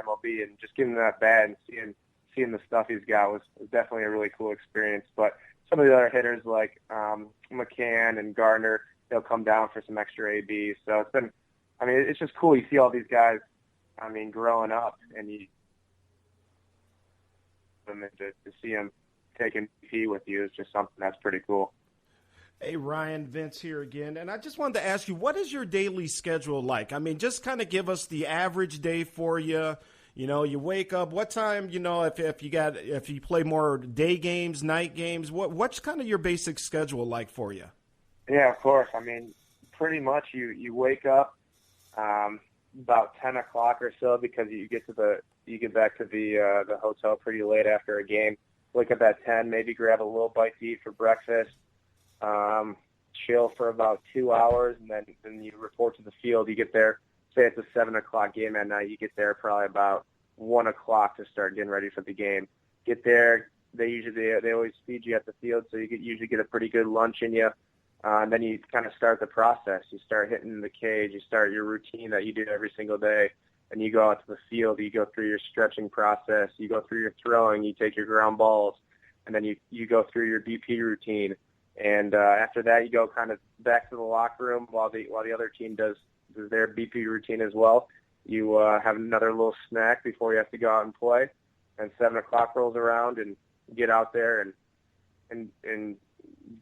MLB, and just giving him that bat and seeing the stuff he's got was definitely a really cool experience. But some of the other hitters like McCann and Gardner, they'll come down for some extra ABs. So it's just cool. You see all these guys, growing up, and to see them taking MVP with you is just something that's pretty cool. Hey, Ryan, Vince here again. And I just wanted to ask you, what is your daily schedule like? Just kind of give us the average day for you. You wake up, what time, if you play more day games, night games, what's kind of your basic schedule like for you? Yeah, of course. Pretty much you wake up about 10 o'clock or so because you get back to the hotel pretty late after a game. wake up at 10, maybe grab a little bite to eat for breakfast, chill for about 2 hours, and then you report to the field. You get there, say it's a 7 o'clock game at night, you get there probably about 1 o'clock to start getting ready for the game. Get there, they always feed you at the field, so you usually get a pretty good lunch in you. And then you kind of start the process. You start hitting the cage. You start your routine that you do every single day. And you go out to the field. You go through your stretching process. You go through your throwing. You take your ground balls. And then you go through your BP routine. And after that, you go kind of back to the locker room while the other team does their BP routine as well. You have another little snack before you have to go out and play. And 7 o'clock rolls around, and you get out there and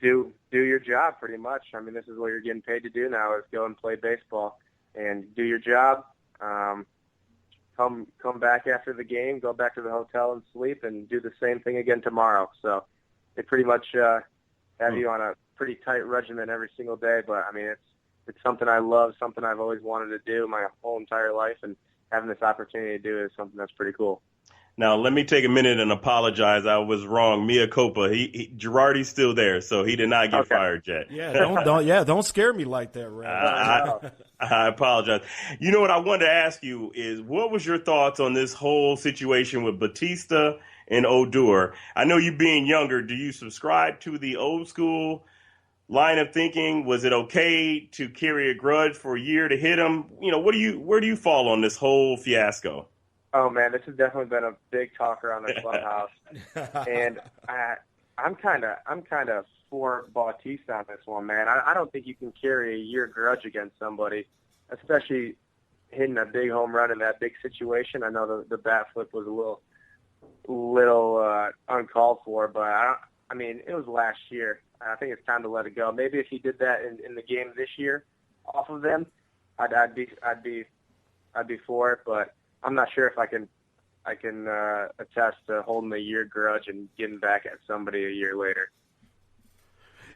do your job pretty much. I mean, this is what you're getting paid to do now, is go and play baseball and do your job. Come back after the game, go back to the hotel and sleep, and do the same thing again tomorrow. So they pretty much have you on a pretty tight regimen every single day. But I mean, it's something I love, something I've always wanted to do my whole entire life, and having this opportunity to do it is something that's pretty cool. Now, let me take a minute and apologize. I was wrong. Mea culpa. Girardi's still there, so he did not get fired yet. Yeah, don't scare me like that, Ray. I apologize. You know what I wanted to ask you is, what was your thoughts on this whole situation with Batista and Odor? I know you being younger, do you subscribe to the old school line of thinking? Was it okay to carry a grudge for a year to hit him? You know, where do you fall on this whole fiasco? Oh man, this has definitely been a big talk around the clubhouse, and I'm kind of for Bautista on this one, man. I don't think you can carry a year grudge against somebody, especially hitting a big home run in that big situation. I know the bat flip was a little uncalled for, but I mean, it was last year. I think it's time to let it go. Maybe if he did that in the game this year, off of them, I'd be for it, but I'm not sure if I can attest to holding a year grudge and getting back at somebody a year later.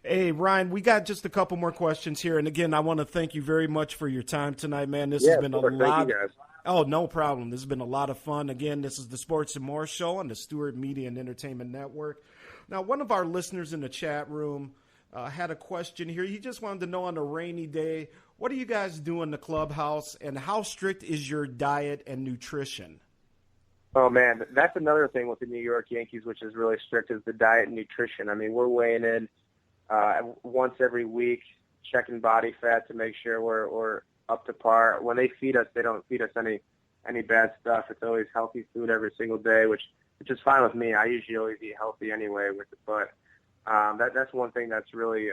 Hey, Ryan, we got just a couple more questions here. And, again, I want to thank you very much for your time tonight, man. This has been a lot. Thank you, guys. Oh, no problem. This has been a lot of fun. Again, this is the Sports and More Show on the Stewart Media and Entertainment Network. Now, one of our listeners in the chat room had a question here. He just wanted to know, on a rainy day, what do you guys do in the clubhouse, and how strict is your diet and nutrition? Oh, man, that's another thing with the New York Yankees, which is really strict, is the diet and nutrition. I mean, we're weighing in once every week, checking body fat to make sure we're up to par. When they feed us, they don't feed us any bad stuff. It's always healthy food every single day, which is fine with me. I usually always eat healthy anyway with it, but that's one thing that's really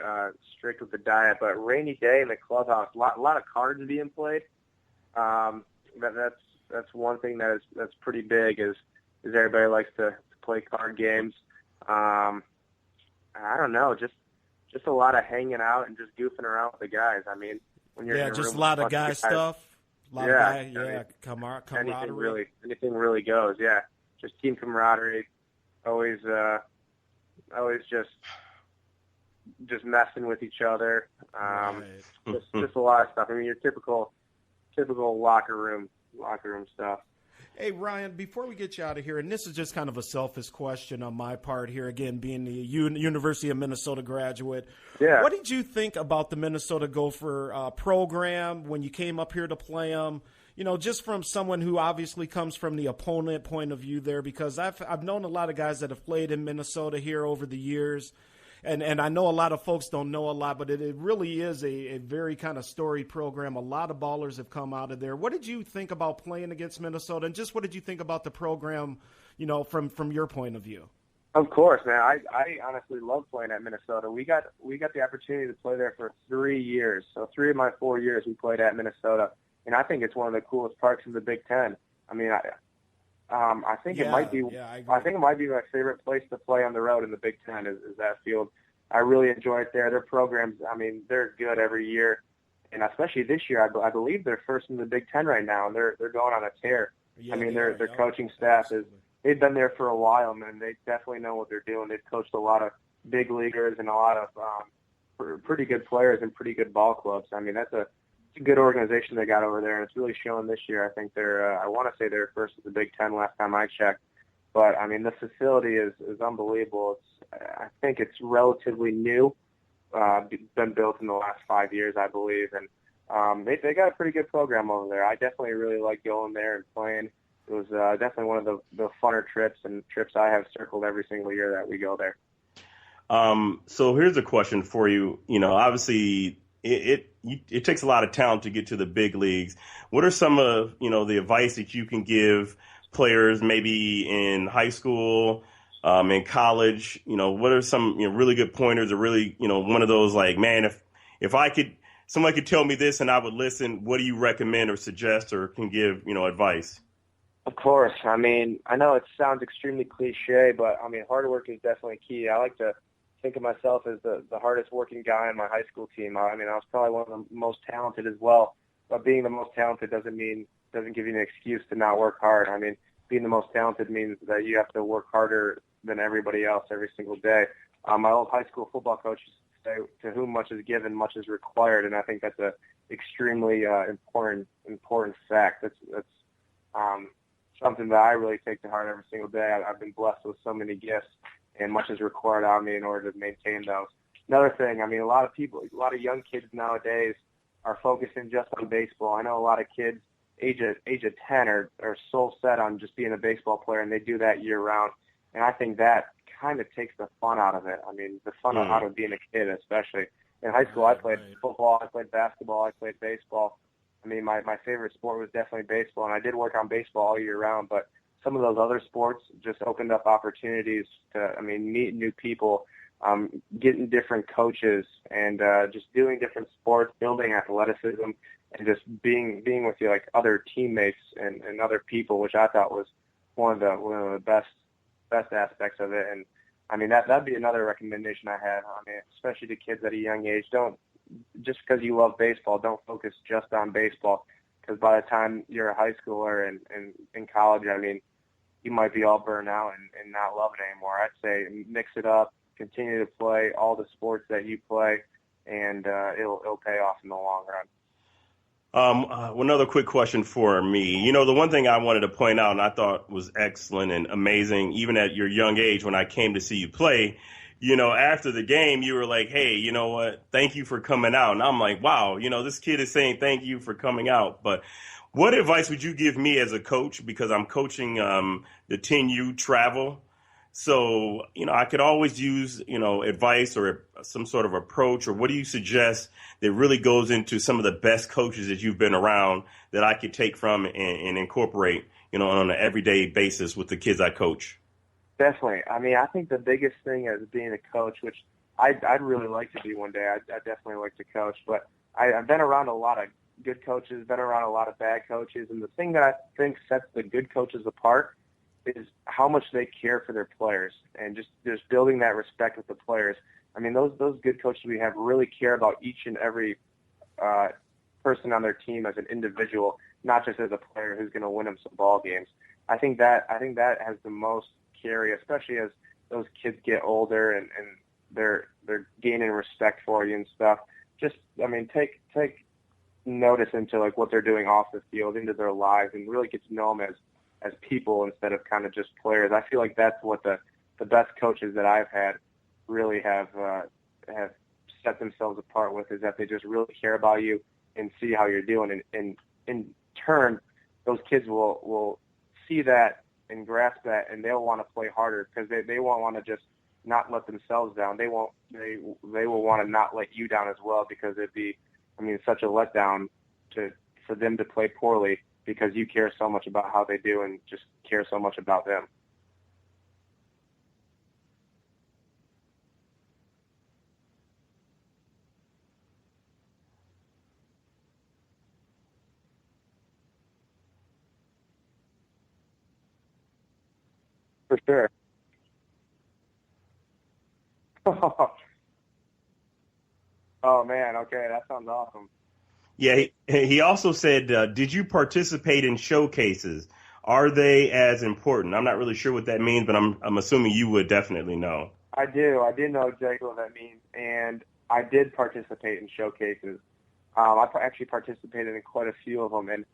strict with the diet. But rainy day in the clubhouse, a lot of cards being played. That's one thing that's pretty big is everybody likes to play card games. I don't know, just a lot of hanging out and just goofing around with the guys. I mean, when you're in a just room a lot with of guy stuff. Camaraderie. Anything really goes. Yeah, just team camaraderie. Always just messing with each other. Just a lot of stuff. I mean, your typical locker room stuff. Hey, Ryan, before we get you out of here, and this is just kind of a selfish question on my part here, again, being the University of Minnesota graduate. Yeah. What did you think about the Minnesota Gopher program when you came up here to play them? You know, just from someone who obviously comes from the opponent point of view there, because I've known a lot of guys that have played in Minnesota here over the years. And I know a lot of folks don't know a lot, but it really is a very kind of storied program. A lot of ballers have come out of there. What did you think about playing against Minnesota, and just what did you think about the program, you know, from your point of view? Of course, man. I honestly love playing at Minnesota. We got the opportunity to play there for 3 years. So 3 of my 4 years we played at Minnesota, and I think it's one of the coolest parks in the Big Ten. I mean, I think it might be. I think it might be my favorite place to play on the road in the Big Ten is that field. I really enjoy it there. Their programs, I mean, they're good every year, and especially this year, I believe they're first in the Big Ten right now, and they're going on a tear. Yeah, I mean, their coaching staff they've been there for a while, man. They definitely know what they're doing. They've coached a lot of big leaguers and a lot of pretty good players and pretty good ball clubs. I mean, it's a good organization they got over there, and it's really showing this year. I think I want to say they're first in the Big Ten last time I checked. But I mean, the facility is unbelievable. I think it's relatively new, been built in the last 5 years, I believe, and they got a pretty good program over there. I definitely really like going there and playing. It was definitely one of the funner trips and trips I have circled every single year that we go there. So here's a question for you. Obviously it takes a lot of talent to get to the big leagues. What are some of, the advice that you can give players maybe in high school, in college? What are some really good pointers, or really, one of those like, man, if somebody could tell me this and I would listen, what do you recommend or suggest or can give, advice? Of course. I mean, I know it sounds extremely cliche, but I mean, hard work is definitely key. I like to think of myself as the hardest working guy on my high school team. I mean, I was probably one of the most talented as well, but being the most talented doesn't give you an excuse to not work hard. I mean, being the most talented means that you have to work harder than everybody else every single day. My old high school football coach used to say, to whom much is given, much is required, and I think that's a extremely important fact. That's something that I really take to heart every single day. I've been blessed with so many gifts, and much is required of me in order to maintain those. Another thing, I mean, a lot of young kids nowadays are focusing just on baseball. I know a lot of kids age of 10 are so set on just being a baseball player, and they do that year round. And I think that kind of takes the fun out of it. I mean, the fun out of being a kid, especially. In high school, I played football, I played basketball, I played baseball. I mean, my favorite sport was definitely baseball, and I did work on baseball all year round, but some of those other sports just opened up opportunities to, meet new people, getting different coaches, and just doing different sports, building athleticism, and just being with like other teammates and other people, which I thought was one of the best aspects of it. And I mean, that'd be another recommendation I have. I mean, especially to kids at a young age, just because you love baseball, don't focus just on baseball, because by the time you're a high schooler and in college, I mean, you might be all burned out and not love it anymore. I'd say mix it up, continue to play all the sports that you play, and it'll pay off in the long run. Another quick question for me. The one thing I wanted to point out and I thought was excellent and amazing, even at your young age when I came to see you play, after the game, you were like, hey, you know what? Thank you for coming out. And I'm like, wow, this kid is saying thank you for coming out. But what advice would you give me as a coach? Because I'm coaching the 10U travel. So, I could always use, advice or some sort of approach, or what do you suggest that really goes into some of the best coaches that you've been around that I could take from and incorporate, on an everyday basis with the kids I coach? Definitely. I mean, I think the biggest thing as being a coach, which I'd really like to be one day, I'd definitely like to coach, but I've been around a lot of good coaches, been around a lot of bad coaches, and the thing that I think sets the good coaches apart is how much they care for their players and just building that respect with the players. I mean, those good coaches we have really care about each and every person on their team as an individual, not just as a player who's going to win them some ball games. I think that has the most carry, especially as those kids get older and they're gaining respect for you and stuff. Just, take notice into like what they're doing off the field, into their lives, and really get to know them as people instead of kind of just players. I feel like that's what the best coaches that I've had really have set themselves apart with, is that they just really care about you and see how you're doing. And in turn, those kids will see that and grasp that, and they'll want to play harder because they won't want to just not let themselves down. They will want to not let you down as well, because it'd be, such a letdown for them to play poorly because you care so much about how they do and just care so much about them. For sure. Oh, man. Okay. That sounds awesome. Yeah, he also said, did you participate in showcases? Are they as important? I'm not really sure what that means, but I'm assuming you would definitely know. I do. I do know exactly what that means, and I did participate in showcases. I actually participated in quite a few of them, and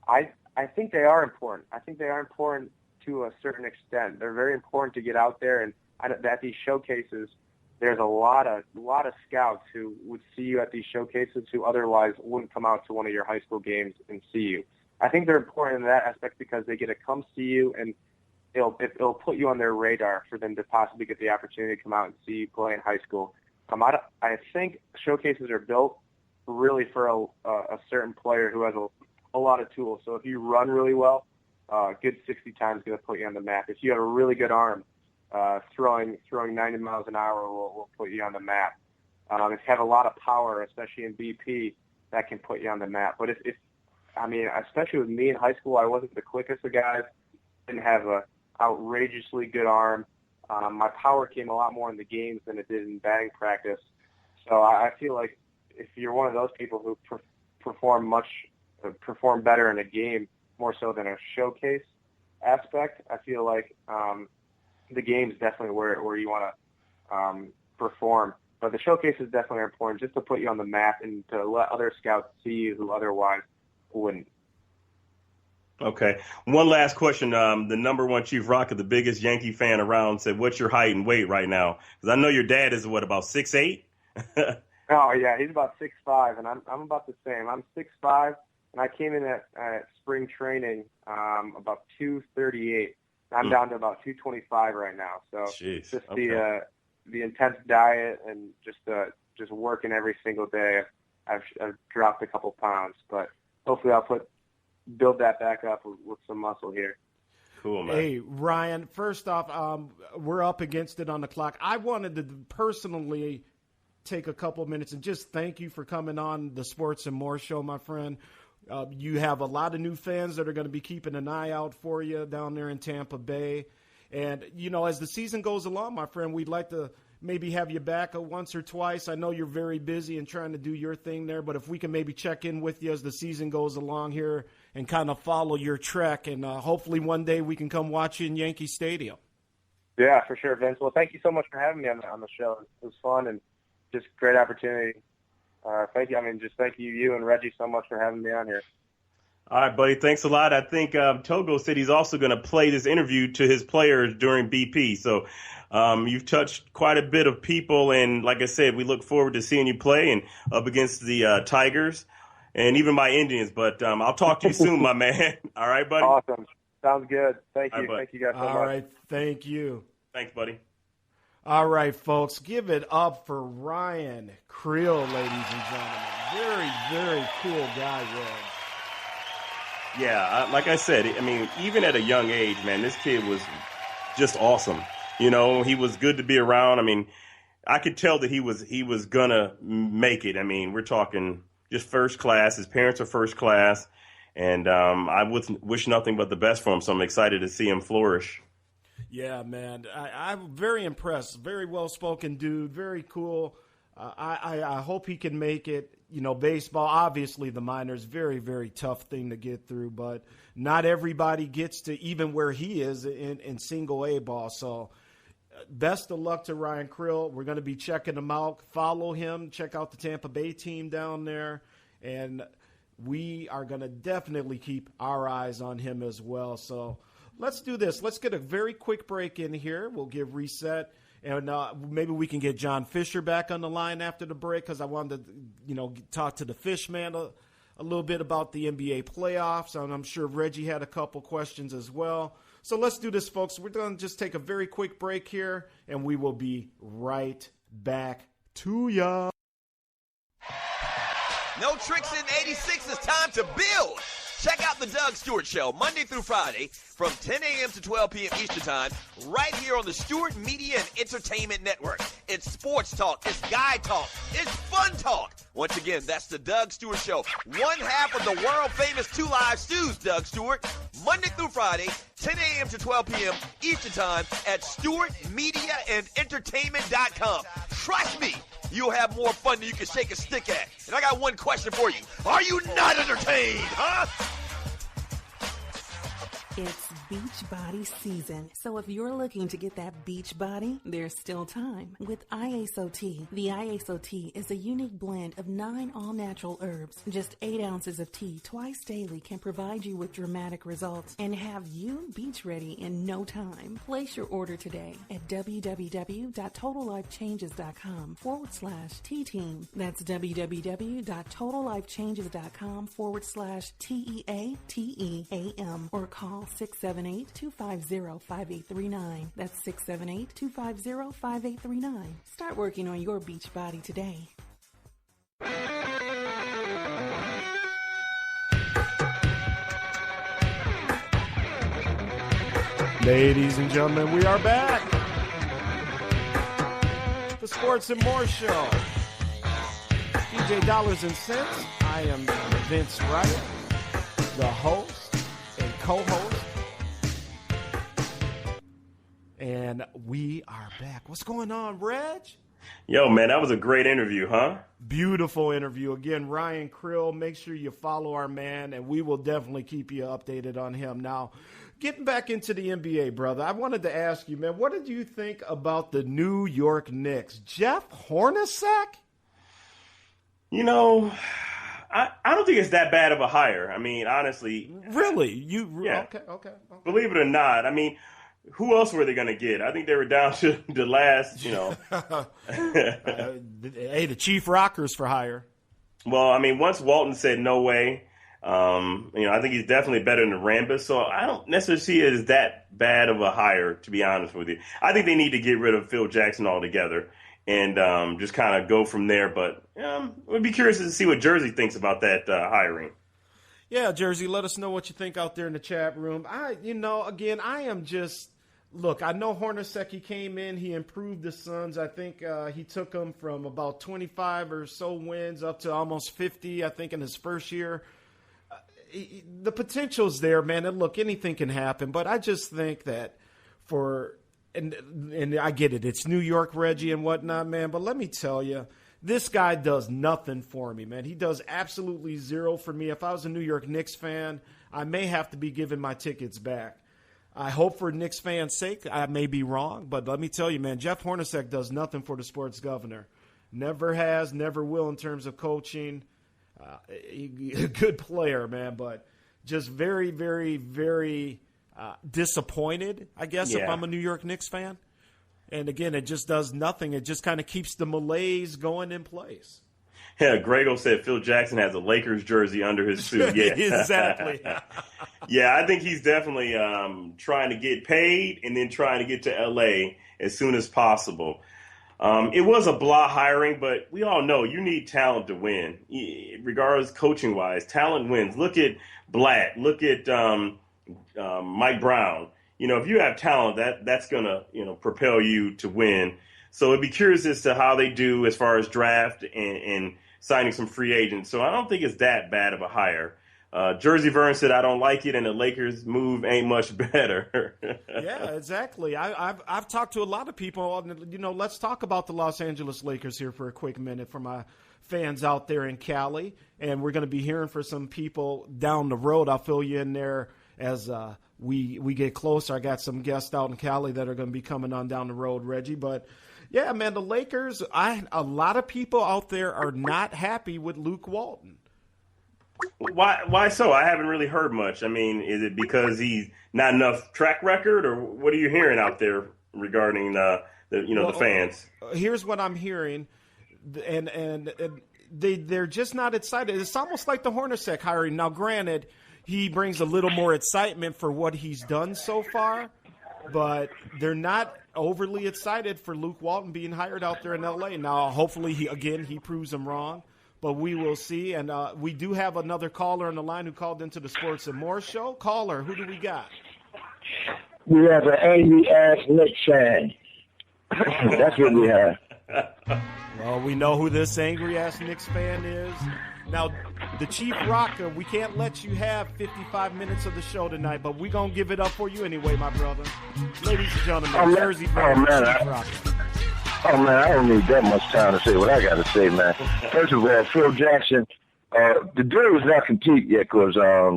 I think they are important. I think they are important to a certain extent. They're very important to get out there, and at these showcases, there's a lot of scouts who would see you at these showcases who otherwise wouldn't come out to one of your high school games and see you. I think they're important in that aspect because they get to come see you, and it'll put you on their radar for them to possibly get the opportunity to come out and see you play in high school. I think showcases are built really for a certain player who has a lot of tools. So if you run really well, good 60 times is going to put you on the map. If you have a really good arm, throwing 90 miles an hour will put you on the map. If you have a lot of power, especially in BP, that can put you on the map. But especially with me in high school, I wasn't the quickest of guys. Didn't have a outrageously good arm. My power came a lot more in the games than it did in batting practice. So I feel like if you're one of those people who perform better in a game more so than a showcase aspect, I feel like the game's definitely where you want to perform. But the showcases definitely are important just to put you on the map and to let other scouts see you who otherwise wouldn't. Okay. One last question. The number one Chief Rocka, the biggest Yankee fan around, said, "What's your height and weight right now?" Because I know your dad is about 6'8"? Oh yeah, he's about 6'5", and I'm about the same. I'm 6'5", and I came in at spring training about 238. I'm down to about 225 right now. So Jeez. Just Okay. the intense diet and just working every single day, I've dropped a couple pounds, but hopefully I'll build that back up with some muscle here. Cool, man. Hey, Ryan, first off, we're up against it on the clock. I wanted to personally take a couple minutes and just thank you for coming on the Sports and More show, my friend. You have a lot of new fans that are going to be keeping an eye out for you down there in Tampa Bay. And, as the season goes along, my friend, we'd like to maybe have you back once or twice. I know you're very busy and trying to do your thing there, but if we can maybe check in with you as the season goes along here and kind of follow your trek, and hopefully one day we can come watch you in Yankee Stadium. Yeah, for sure, Vince. Well, thank you so much for having me on the show. It was fun and just a great opportunity. Thank you. Thank you and Reggie so much for having me on here. All right, buddy. Thanks a lot. I think Togo said he's also going to play this interview to his players during BP. So you've touched quite a bit of people. And like I said, we look forward to seeing you play and up against the Tigers and even my Indians. But I'll talk to you soon, my man. All right, buddy? Awesome. Sounds good. Thank you. All right, thank you guys so much. All right. Thank you. Thanks, buddy. All right, folks, give it up for Ryan Krill, ladies and gentlemen. Very, very cool guy, Reg. Yeah, like I said, even at a young age, man, this kid was just awesome. He was good to be around. I could tell that he was going to make it. We're talking just first class. His parents are first class. And I wish nothing but the best for him, so I'm excited to see him flourish. Yeah, man. I'm very impressed. Very well-spoken dude. Very cool. I hope he can make it. Baseball, obviously the minors, very, very tough thing to get through, but not everybody gets to even where he is in single A ball. So best of luck to Ryan Krill. We're going to be checking him out. Follow him. Check out the Tampa Bay team down there. And we are going to definitely keep our eyes on him as well. So let's do this. Let's get a very quick break in here. We'll give reset. And maybe we can get John Fisher back on the line after the break because I wanted to, talk to the Fish Man a little bit about the NBA playoffs. And I'm sure Reggie had a couple questions as well. So let's do this, folks. We're going to just take a very quick break here, and we will be right back to ya. No tricks in 86. It's time to build. Check out the Doug Stewart Show Monday through Friday from 10 a.m. to 12 p.m. Eastern Time right here on the Stewart Media and Entertainment Network. It's sports talk. It's guy talk. It's fun talk. Once again, that's the Doug Stewart Show. One half of the world-famous Two Live Stews, Doug Stewart, Monday through Friday, 10 a.m. to 12 p.m. Eastern Time at StewartMediaandEntertainment.com. Trust me, you'll have more fun than you can shake a stick at. And I got one question for you. Are you not entertained, huh? It's beach body season. So if you're looking to get that beach body, there's still time. With IASO tea, the IASO tea is a unique blend of 9 all-natural herbs. Just 8 ounces of tea twice daily can provide you with dramatic results and have you beach ready in no time. Place your order today at www.totallifechanges.com/tea-team. That's www.totallifechanges.com/TEATEAM or call 678-250-5839. That's 678-250-5839. Start working on your beach body today. Ladies and gentlemen, we are back. The Sports and More Show. DJ Dollars and Cents. I am Vince Wright, the host and co-host. And we are back. What's going on, Reg? Yo, man, that was a great interview, huh? Beautiful interview. Again, Ryan Krill. Make sure you follow our man, and we will definitely keep you updated on him. Now, getting back into the NBA, brother, I wanted to ask you, man, what did you think about the New York Knicks? Jeff Hornacek? You know, I don't think it's that bad of a hire. I mean, honestly. Really? Yeah. Okay. Believe it or not, I mean, who else were they going to get? I think they were down to the last, Hey, the chief rockers for hire. Well, I mean, once Walton said no way, I think he's definitely better than Rambis. So I don't necessarily see it as that bad of a hire, to be honest with you. I think they need to get rid of Phil Jackson altogether and just kind of go from there. But we'd be curious to see what Jersey thinks about that hiring. Yeah, Jersey, let us know what you think out there in the chat room. Look, I know Hornacek, he came in, he improved the Suns. I think he took them from about 25 or so wins up to almost 50, I think, in his first year. The potential's there, man. And look, anything can happen. But I just think that and I get it, it's New York, Reggie, and whatnot, man. But let me tell you, this guy does nothing for me, man. He does absolutely zero for me. If I was a New York Knicks fan, I may have to be giving my tickets back. I hope for Knicks fans' sake, I may be wrong, but let me tell you, man, Jeff Hornacek does nothing for the sports governor. Never has, never will in terms of coaching. A good player, man, but just very, very, very disappointed, I guess, if I'm a New York Knicks fan. And, again, it just does nothing. It just kind of keeps the malaise going in place. Yeah, Grego said Phil Jackson has a Lakers jersey under his suit. Yeah, exactly. Yeah, I think he's definitely trying to get paid and then trying to get to L.A. as soon as possible. It was a blah hiring, but we all know you need talent to win, regardless coaching-wise. Talent wins. Look at Blatt. Look at Mike Brown. If you have talent, that's going to propel you to win. So it'd be curious as to how they do as far as draft and signing some free agents. So I don't think it's that bad of a hire. Jersey Vern said, I don't like it, and the Lakers move ain't much better. Yeah, exactly. I've talked to a lot of people. Let's talk about the Los Angeles Lakers here for a quick minute for my fans out there in Cali. And we're going to be hearing from some people down the road. I'll fill you in there as we get closer. I got some guests out in Cali that are going to be coming on down the road, Reggie. But, yeah, man, the Lakers, a lot of people out there are not happy with Luke Walton. Why so? I haven't really heard much. I mean, is it because he's not enough track record, or what are you hearing out there regarding the fans? Here's what I'm hearing, and they're just not excited. It's almost like the Hornacek hiring. Now, granted, he brings a little more excitement for what he's done so far, but they're not overly excited for Luke Walton being hired out there in L.A. Now, hopefully, he proves them wrong. But we will see. And we do have another caller on the line who called into the Sports and More show. Caller, who do we got? We have an angry-ass Knicks fan. That's what we have. Well, we know who this angry-ass Knicks fan is. Now, the Chief Rocka, we can't let you have 55 minutes of the show tonight, but we're going to give it up for you anyway, my brother. Ladies and gentlemen, Jersey Chief Rocka. Oh, man, I don't need that much time to say what I got to say, man. First of all, Phil Jackson The deal is not complete yet because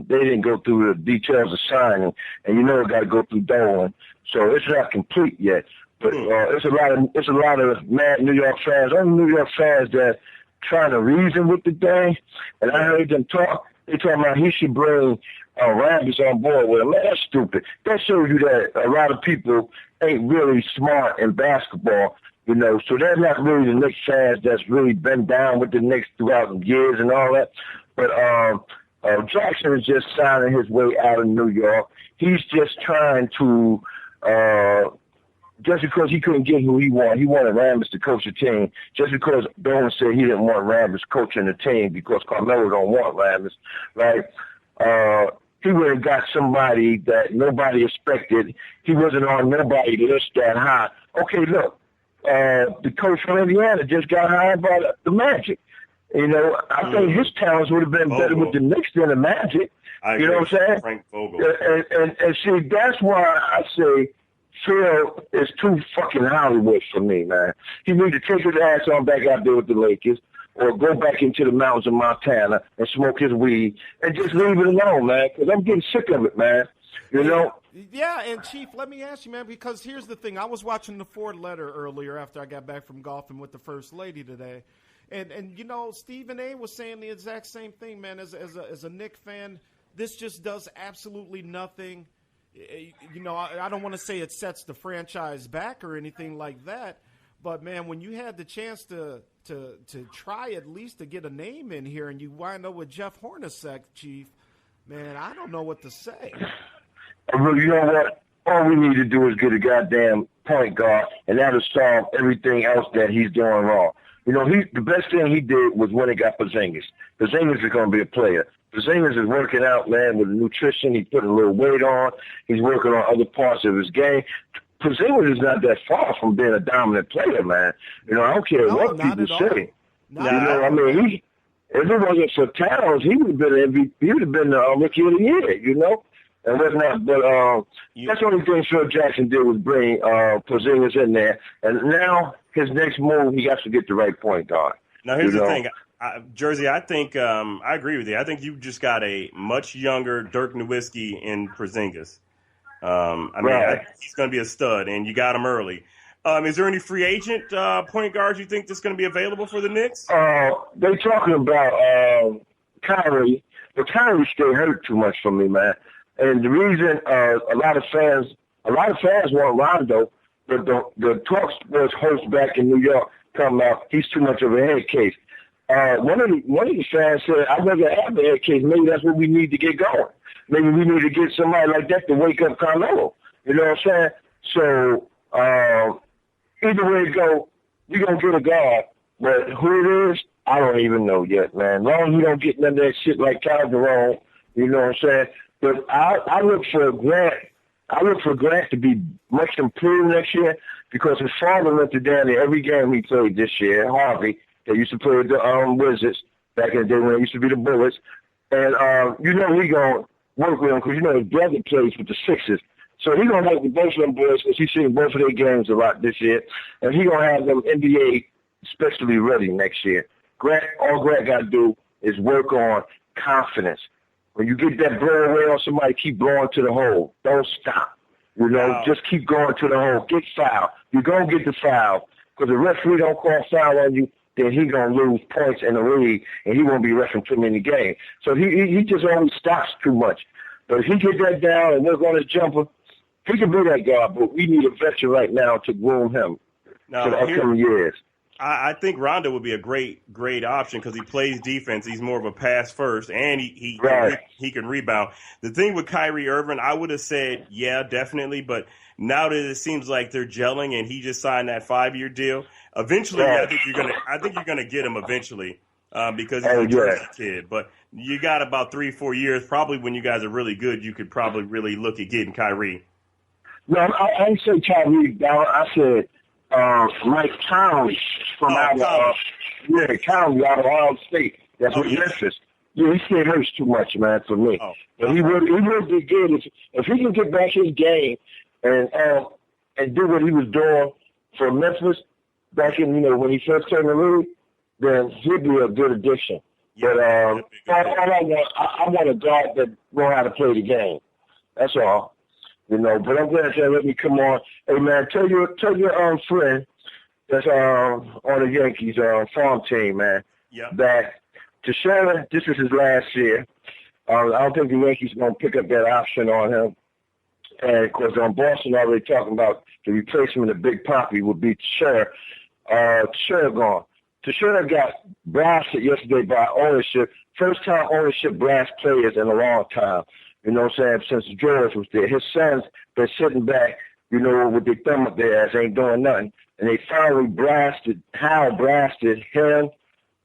they didn't go through the details of signing, and you know it got to go through Dolan, so it's not complete yet. But it's a lot of mad New York fans, only New York fans that trying to reason with the thing, and I heard them talk. They talking about he should bring Rambis on board with him. Man, that's stupid. That shows you that a lot of people ain't really smart in basketball. You know, so they're not really the Knicks fans that's really been down with the Knicks throughout the years and all that. But Jackson is just signing his way out of New York. He's just trying to, just because he couldn't get who he wanted Rambis to coach the team. Just because Dolan said he didn't want Rambis coaching the team because Carmelo don't want Rambis, right? He would have got somebody that nobody expected. He wasn't on nobody list that high. Okay, look. The coach from Indiana just got hired by the Magic. You know, I think his talents would have been better with the Knicks than the Magic. You know what I'm saying? Frank Vogel. And see, that's why I say Phil is too fucking Hollywood for me, man. He needs to take his ass on back out there with the Lakers or go back into the mountains of Montana and smoke his weed and just leave it alone, man, because I'm getting sick of it, man. You know? Yeah, and Chief, let me ask you, man, because here's the thing. I was watching the Ford letter earlier after I got back from golfing with the First Lady today. And you know, Stephen A. was saying the exact same thing, man. As a Knicks fan, this just does absolutely nothing. You know, I don't want to say it sets the franchise back or anything like that. But, man, when you had the chance to try at least to get a name in here and you wind up with Jeff Hornacek, Chief, man, I don't know what to say. Well, you know what? All we need to do is get a goddamn point guard, and that'll solve everything else that he's doing wrong. You know, the best thing he did was when he got Porzingis. Porzingis is going to be a player. Porzingis is working out, man, with nutrition. He's putting a little weight on. He's working on other parts of his game. Porzingis is not that far from being a dominant player, man. You know, I don't care what people say. You know, I mean, if it wasn't for Towns, he would have been MVP. He would have been the Rookie of the Year, you know? And whatnot, but that's the only thing Phil Jackson did was bring Porzingis in there. And now his next move, he has to get the right point guard. Now, here's the thing. Jersey, I think I agree with you. I think you just got a much younger Dirk Nowitzki in Porzingis. I think he's going to be a stud, and you got him early. Is there any free agent point guards you think that's going to be available for the Knicks? They're talking about Kyrie, but Kyrie still hurt too much for me, man. And the reason a lot of fans want Rondo, but the talk sports host back in New York come out, he's too much of a head case. One of the fans said, I'd rather have a head case. Maybe that's what we need to get going. Maybe we need to get somebody like that to wake up Carmelo. You know what I'm saying? So either way it go, you're going to get a guard. But who it is, I don't even know yet, man. As long as we don't get none of that shit like Calderon, you know what I'm saying? But I look for Grant. I look for Grant to be much improved next year because his father went to down there every game he played this year. Harvey, they used to play with the Wizards back in the day when it used to be the Bullets. And you know he gonna work with him because you know his brother plays with the Sixers. So he gonna work with both of them boys because he's seen both of their games a lot this year, and he gonna have them NBA especially ready next year. All Grant got to do is work on confidence. When you get that blow away on somebody, keep blowing to the hole. Don't stop. You know, just keep going to the hole. Get fouled. You're going to get the foul. Because the referee don't call foul on you, then he going to lose points in the league, and he won't be refereeing too many games. So he just always stops too much. But if he get that down and work on his jumper, he can be that guy, but we need a veteran right now to groom him for the upcoming years. I think Rondo would be a great option because he plays defense. He's more of a pass first, and he can rebound. The thing with Kyrie Irving, I would have said, yeah, definitely. But now that it seems like they're gelling, and he just signed that 5-year deal, eventually, I think you're gonna get him eventually because he's a Jersey kid. But you got about 3-4 years, probably when you guys are really good, you could probably really look at getting Kyrie. No, I didn't say Kyrie. I said. Mike Conley from Conley out of Ohio State. That's what Memphis. Yeah, he still hurts too much, man, for me. But he would be good if he can get back his game and do what he was doing for Memphis back in when he first came to the league. Then he'd be a good addition. But all I want a guard that know how to play the game. That's all. You know, but I'm glad you let me come on. Hey man, tell your friend that's on the Yankees farm team, man, that Teixeira, this is his last year. I don't think the Yankees are gonna pick up that option on him. And of course, Boston already talking about the replacement of Big Papi would be Teixeira. Teixeira gone. Teixeira got blasted yesterday by ownership. First time ownership blast players in a long time. You know what I'm saying? Since George was there. His sons been sitting back, you know, with their thumb up their ass, ain't doing nothing. And they finally blasted him,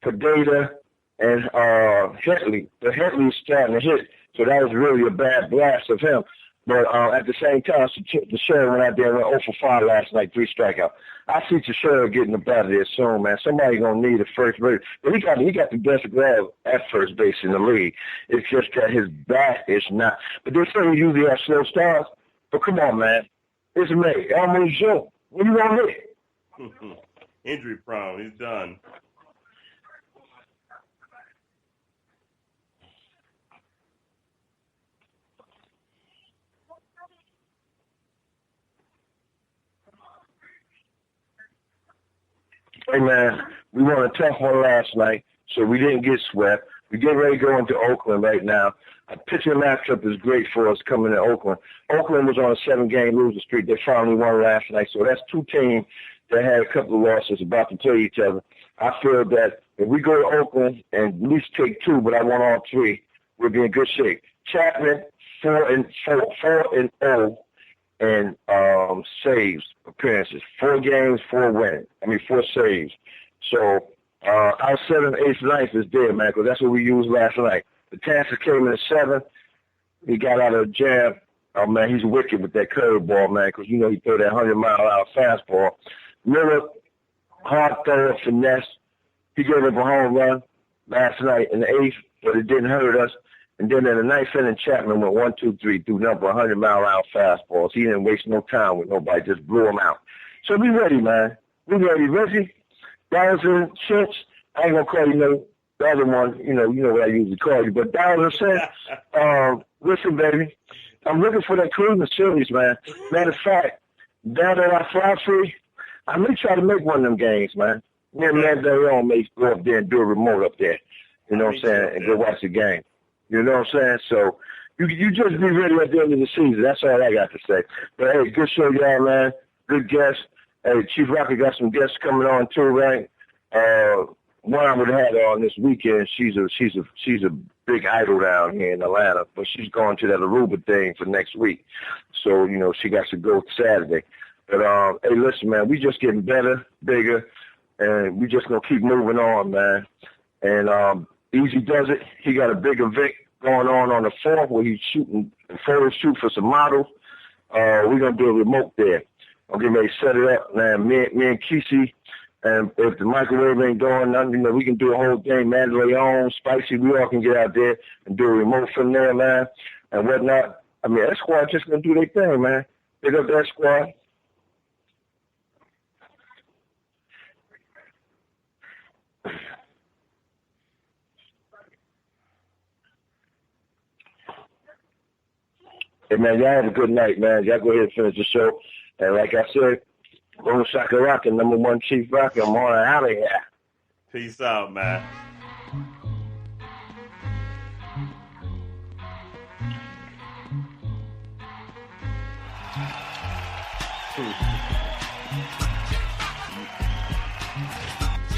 Padeta, and Hitley. But Hitley was starting to hit, so that was really a bad blast of him. But at the same time, Teixeira went out there and went 0 for 5 last night, 3 strikeouts. I see Teixeira getting up out of there soon, man. Somebody gonna need a first base. But he got the best glove at first base in the league. It's just that his bat is not. But they say he usually has slow starts. But come on, man, it's May. Almost June. When you gonna hit? Injury prone. He's done. Hey, man, we won a tough one last night, so we didn't get swept. We get ready to go into Oakland right now. A pitching matchup is great for us coming to Oakland. Oakland was on a 7-game losing streak. They finally won last night, so that's 2 teams that had a couple of losses about to play each other. I feel that if we go to Oakland and at least take 2, but I want all 3, we'll be in good shape. Chapman, 4-0. And saves appearances. 4 games, 4 wins. 4 saves. So our 7th, 8th, 9th is there, man, because that's what we used last night. The Tancer came in at 7. He got out of a jam. Oh, man, he's wicked with that curveball, man, because, you know, he threw that 100-mile-an-hour fastball. Miller, hard throw, finesse. He gave up a home run last night in the 8th, but it didn't hurt us. And then in the 9th inning, Chapman went 1, 2, 3 through number 100-mile-an-hour fastballs. He didn't waste no time with nobody, just blew him out. So we ready, man. We ready. Reggie, Donaldson, Cinch. I ain't gonna call you the other one. You know what I usually call you. But Donaldson, listen, baby, I'm looking for that Cleveland series, man. Matter of fact, down at our fly free, I may try to make one of them games, man. Me and Matt Darion may go up there and do a remote up there. You know what I'm saying? And go watch the game. You know what I'm saying? So you just be ready at the end of the season. That's all I got to say. But, hey, good show, y'all, man. Good guests. Hey, Chief Rocka got some guests coming on, too, right? One I would have had on this weekend. She's a big idol down here in Atlanta, but she's going to that Aruba thing for next week. So, you know, she got to go Saturday. But, hey, listen, man, we just getting better, bigger, and we just going to keep moving on, man. And Easy does it. He got a big event going on the 4th where he's shooting photo shoot for some models. We're going to do a remote there. I'm getting ready to set it up, man. Me and Kesey, and if the microwave ain't doing nothing, you know, we can do a whole thing. Mandalay on, Spicy, we all can get out there and do a remote from there, man, and whatnot. That squad just going to do their thing, man. Pick up that squad. Hey, man, y'all have a good night, man. Y'all go ahead and finish the show. And like I said, Boom Shaka Rocka, number 1 Chief Rocka. I'm on out of here. Peace out, man.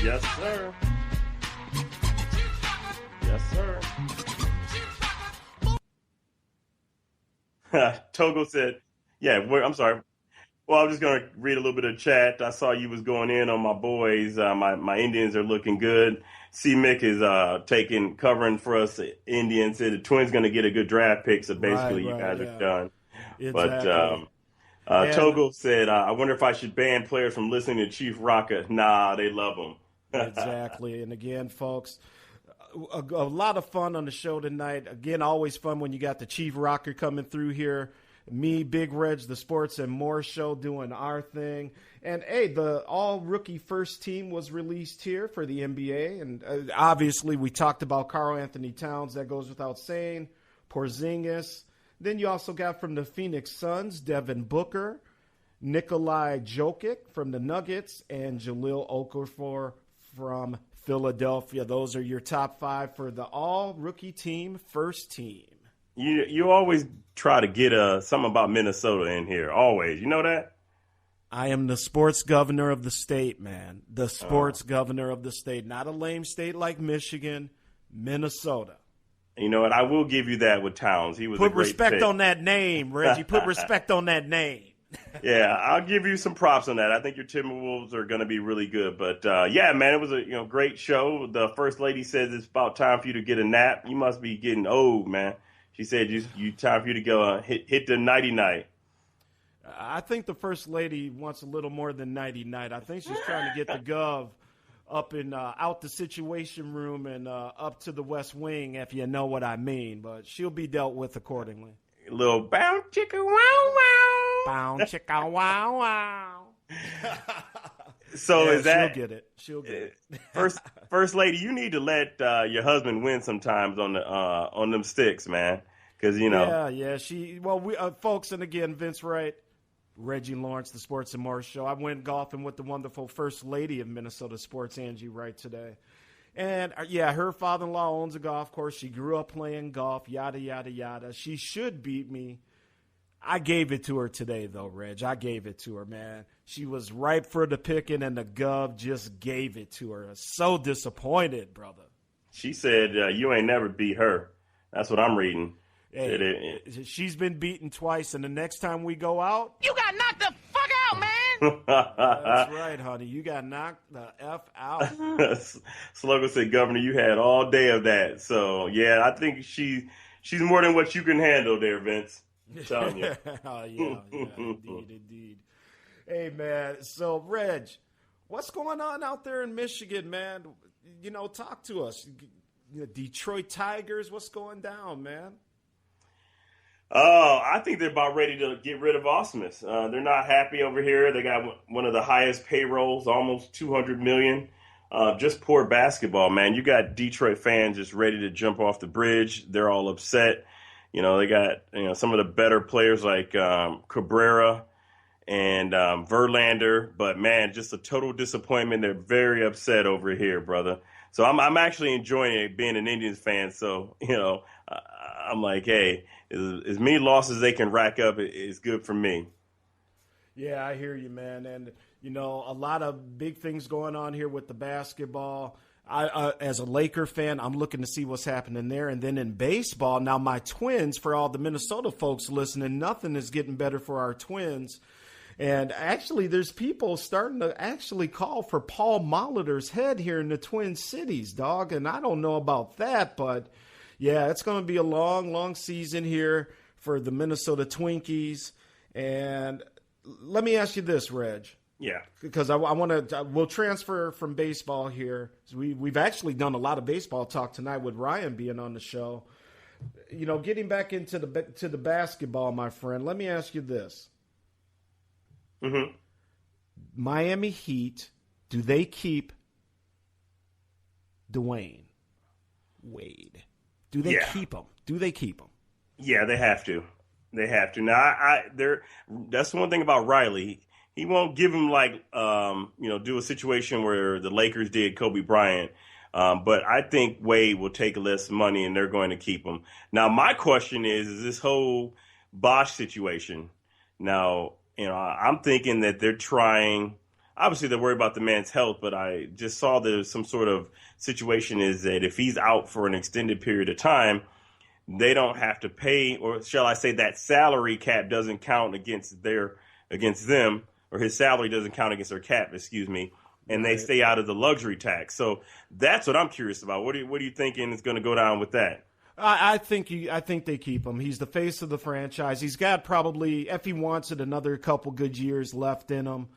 Yes, sir. Yes, sir. Togo said, I'm sorry. Well, I'm just going to read a little bit of chat. I saw you was going in on my boys. My Indians are looking good. C. Mick is covering for us. Indians said the Twins going to get a good draft pick, so basically you guys are done. Exactly. But Togo said, I wonder if I should ban players from listening to Chief Rocka. Nah, they love him. Exactly. And again, folks, a lot of fun on the show tonight. Again, always fun when you got the Chief Rocker coming through here. Me, Big Reg, the Sports and More Show doing our thing. And, hey, the all-rookie first team was released here for the NBA. And obviously we talked about Karl Anthony Towns. That goes without saying. Porzingis. Then you also got from the Phoenix Suns, Devin Booker, Nikolai Jokic from the Nuggets, and Jahlil Okafor from Philadelphia. Those are your top 5 for the all-rookie team, first team. You always try to get something about Minnesota in here, always. You know that? I am the sports governor of the state, man. The sports governor of the state. Not a lame state like Michigan, Minnesota. You know what? I will give you that with Towns. He was Put a great respect pick. on that name, Reggie. Put respect on that name. Yeah, I'll give you some props on that. I think your Timberwolves are going to be really good. But, yeah, man, it was a great show. The First Lady says it's about time for you to get a nap. You must be getting old, man. She said you time for you to go hit the nighty-night. I think the First Lady wants a little more than nighty-night. I think she's trying to get the gov up and out the Situation Room and up to the West Wing, if you know what I mean. But she'll be dealt with accordingly. A little bow chicka wow wow. Bow chicka wow wow. So yeah, is that she'll get it? She'll get it. First Lady, you need to let your husband win sometimes on them sticks, man. Because Yeah. We folks, and again, Vince Wright, Reggie Lawrence, the Sports and More Show. I went golfing with the wonderful First Lady of Minnesota Sports, Angie Wright, today. And, her father-in-law owns a golf course. She grew up playing golf, yada, yada, yada. She should beat me. I gave it to her today, though, Reg. I gave it to her, man. She was ripe for the picking, and the gov just gave it to her. So disappointed, brother. She said, you ain't never beat her. That's what I'm reading. Hey, she's been beaten twice, and the next time we go out, You got knocked the fuck out, man! that's right, honey. You got knocked the F out. Slugger said, Governor, you had all day of that. So, yeah, I think she's more than what you can handle there, Vince. I'm telling you. Indeed. Hey, man, so, Reg, what's going on out there in Michigan, man? Talk to us. Detroit Tigers, what's going down, man? I think they're about ready to get rid of Osmus. They're not happy over here. They got one of the highest payrolls, almost $200 million. Just poor basketball, man. You got Detroit fans just ready to jump off the bridge. They're all upset. They got some of the better players like Cabrera and Verlander, but man, just a total disappointment. They're very upset over here, brother. So I'm actually enjoying it being an Indians fan. So I'm like, hey, as many losses as they can rack up is good for me. Yeah, I hear you, man. And a lot of big things going on here with the basketball. I as a Laker fan, I'm looking to see what's happening there. And then in baseball, now my Twins, for all the Minnesota folks listening, nothing is getting better for our Twins. And actually, there's people starting to actually call for Paul Molitor's head here in the Twin Cities, dog. And I don't know about that, but yeah, it's going to be a long, long season here for the Minnesota Twinkies. And let me ask you this, Reg. Yeah. Because we'll transfer from baseball here. We've actually done a lot of baseball talk tonight with Ryan being on the show. Getting back into the basketball, my friend, let me ask you this. Mm-hmm. Miami Heat, do they keep Dwayne Wade? Do they keep him? Do they keep him? Yeah, they have to. They have to. Now, that's the one thing about Riley. He won't give him do a situation where the Lakers did Kobe Bryant. But I think Wade will take less money and they're going to keep him. Now, my question is this whole Bosch situation. Now, I'm thinking that they're trying. Obviously, they're worried about the man's health, but I just saw there's some sort of situation is that if he's out for an extended period of time, they don't have to pay, or shall I say that salary cap doesn't count against them, or his salary doesn't count against their cap, and they stay out of the luxury tax. So that's what I'm curious about. What are you thinking is going to go down with that? I think they keep him. He's the face of the franchise. He's got probably, if he wants it, another couple good years left in him.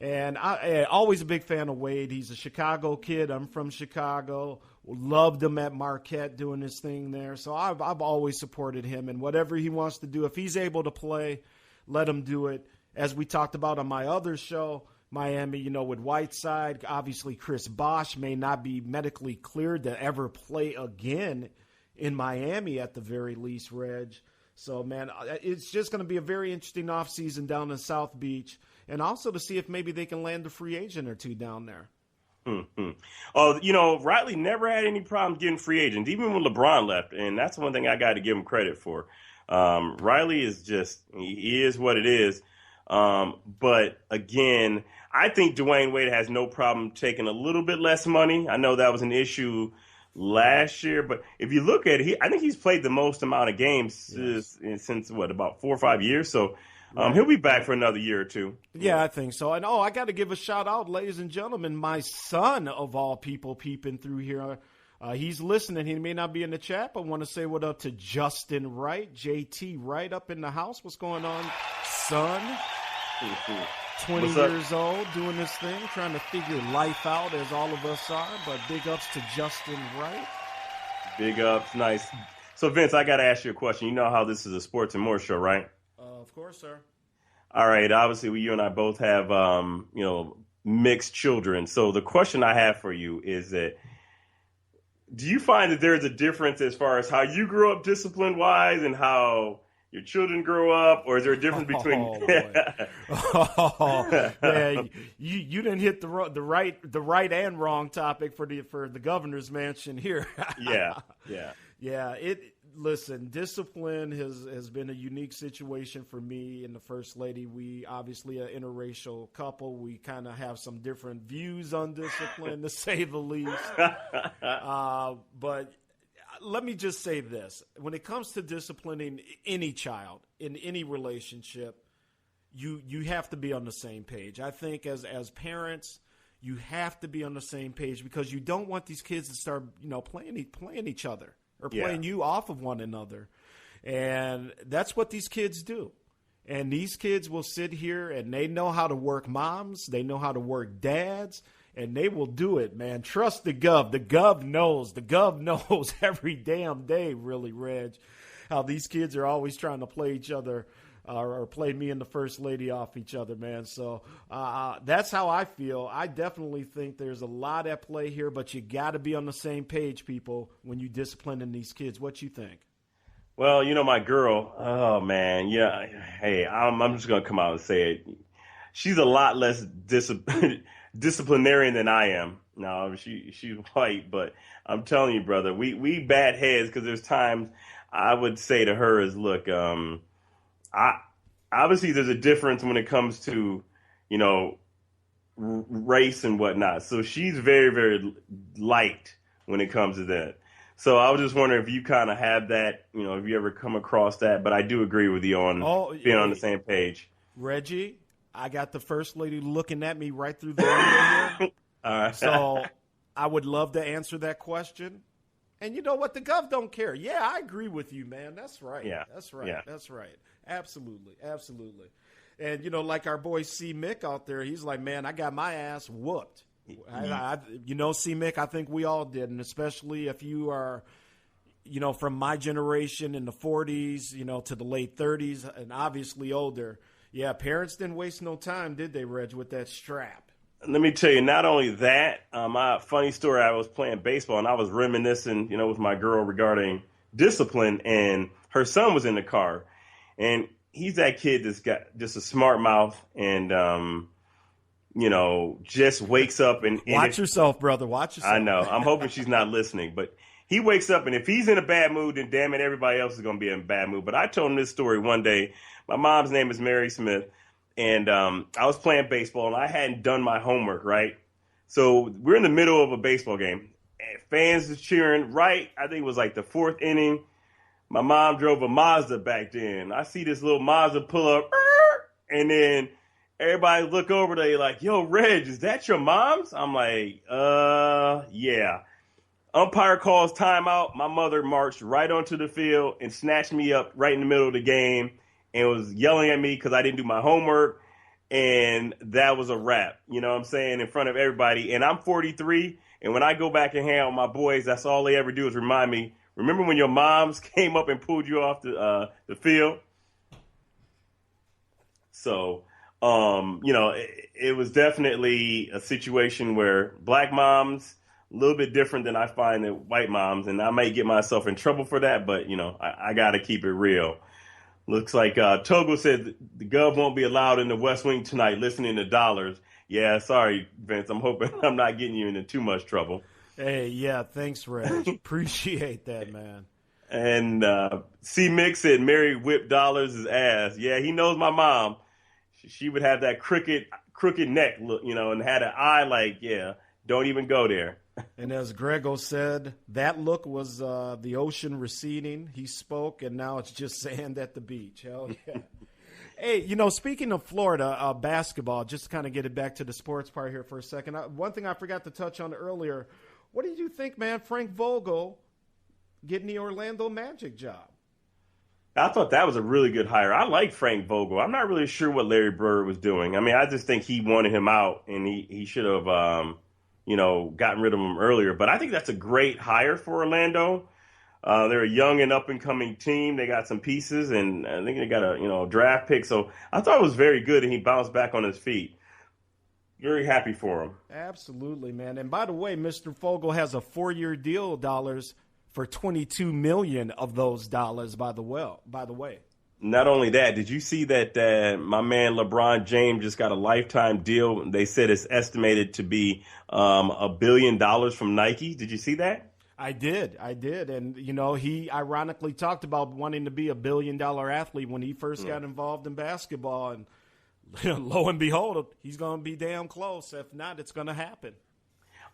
And I always a big fan of Wade. He's a Chicago kid. I'm from Chicago. Loved him at Marquette doing his thing there. So I've always supported him. And whatever he wants to do, if he's able to play, let him do it. As we talked about on my other show, Miami, with Whiteside, obviously Chris Bosh may not be medically cleared to ever play again in Miami at the very least, Reg. So, man, it's just going to be a very interesting offseason down in South Beach. And also to see if maybe they can land a free agent or two down there. Mm-hmm. Oh, Riley never had any problems getting free agents, even when LeBron left. And that's one thing I got to give him credit for. Riley is he is what it is. But again, I think Dwayne Wade has no problem taking a little bit less money. I know that was an issue last year, but if you look at it, I think he's played the most amount of games since about 4 or 5 years. So he'll be back for another year or two. Yeah, I think so. And I got to give a shout out, ladies and gentlemen, my son of all people peeping through here. He's listening. He may not be in the chat, but want to say what up to Justin Wright, JT Wright up in the house. What's going on, son? 20 years old, doing this thing, trying to figure life out as all of us are. But big ups to Justin Wright. Big ups, nice. So, Vince, I got to ask you a question. You know how this is a sports and more show, right? Of course, sir. All right. Obviously, you and I both have, mixed children. So the question I have for you is that, do you find that there's a difference as far as how you grew up discipline-wise and how your children grow up, or is there a difference between? Yeah, you didn't hit the right and wrong topic for the governor's mansion here. Yeah. Listen, discipline has been a unique situation for me and the First Lady. We obviously an interracial couple. We kind of have some different views on discipline, to say the least. But let me just say this. When it comes to disciplining any child in any relationship, you have to be on the same page. I think as parents, you have to be on the same page because you don't want these kids to start, playing each other or playing you off of one another. And that's what these kids do. And these kids will sit here and they know how to work moms. They know how to work dads. And they will do it, man. Trust the Gov. The Gov knows. The Gov knows every damn day, really, Reg, how these kids are always trying to play each other or play me and the First Lady off each other, man. So that's how I feel. I definitely think there's a lot at play here, but you got to be on the same page, people, when you disciplining these kids. What you think? Well, my girl, oh, man, yeah. Hey, I'm just going to come out and say it. She's a lot less disciplinarian than I am. No, she's white, but I'm telling you, brother, we bat heads because there's times I would say to her is, look, obviously there's a difference when it comes to, race and whatnot. So she's very, very light when it comes to that. So I was just wondering if you kind of have that, if you ever come across that. But I do agree with you on being on the same page. Reggie, I got the First Lady looking at me right through the window here. All right. So I would love to answer that question. And you know what? The Gov don't care. Yeah, I agree with you, man. That's right. Yeah. That's right. Yeah. That's right. Absolutely. Absolutely. And, like our boy C. Mick out there, he's like, man, I got my ass whooped. C. Mick, I think we all did. And especially if you are, from my generation in the 40s, to the late 30s and obviously older. Yeah, parents didn't waste no time, did they, Reg, with that strap? Let me tell you, not only that, my funny story, I was playing baseball and I was reminiscing, with my girl regarding discipline, and her son was in the car. And he's that kid that's got just a smart mouth and, just wakes up and watch yourself, brother. Watch yourself. I know. I'm hoping she's not listening, but he wakes up and if he's in a bad mood, then damn it, everybody else is going to be in a bad mood. But I told him this story one day. My mom's name is Mary Smith, and I was playing baseball, and I hadn't done my homework, right? So we're in the middle of a baseball game. And fans are cheering, right? I think it was like the fourth inning. My mom drove a Mazda back then. I see this little Mazda pull up, and then everybody look over, they like, yo, Reg, is that your mom's? I'm like, yeah. Umpire calls timeout. My mother marched right onto the field and snatched me up right in the middle of the game and was yelling at me because I didn't do my homework. and that was a wrap. You know what I'm saying? In front of everybody. And I'm 43, and when I go back and hang out with my boys, that's all they ever do is remind me, remember when your moms came up and pulled you off the field? So, it was definitely a situation where black moms, a little bit different than I find in white moms, and I might get myself in trouble for that, but, I got to keep it real. Looks like Togo said the Gov won't be allowed in the West Wing tonight listening to Dollars. Yeah, sorry, Vince. I'm hoping I'm not getting you into too much trouble. Hey, yeah, thanks, Reg. Appreciate that, man. And C. Mick said Mary whipped Dollars' ass. Yeah, he knows my mom. She would have that crooked neck, look, and had an eye like, yeah, don't even go there. And as Grego said, that look was the ocean receding. He spoke, and now it's just sand at the beach. Hell yeah. Hey, speaking of Florida basketball, just to kind of get it back to the sports part here for a second, one thing I forgot to touch on earlier, what did you think, man, Frank Vogel getting the Orlando Magic job? I thought that was a really good hire. I like Frank Vogel. I'm not really sure what Larry Bird was doing. I mean, I just think he wanted him out, and he should have, gotten rid of him earlier. But I think that's a great hire for Orlando. They're a young and up-and-coming team. They got some pieces, and I think they got a draft pick. So I thought it was very good, and he bounced back on his feet. Very happy for him. Absolutely, man. And by the way, Mr. Vogel has a 4-year deal, dollars, for $22 million of those dollars, by the way. Not only that, did you see that my man LeBron James just got a lifetime deal? They said it's estimated to be $1 billion from Nike. Did you see that? I did. And, he ironically talked about wanting to be a $1 billion athlete when he first got involved in basketball. And lo and behold, he's going to be damn close. If not, it's going to happen.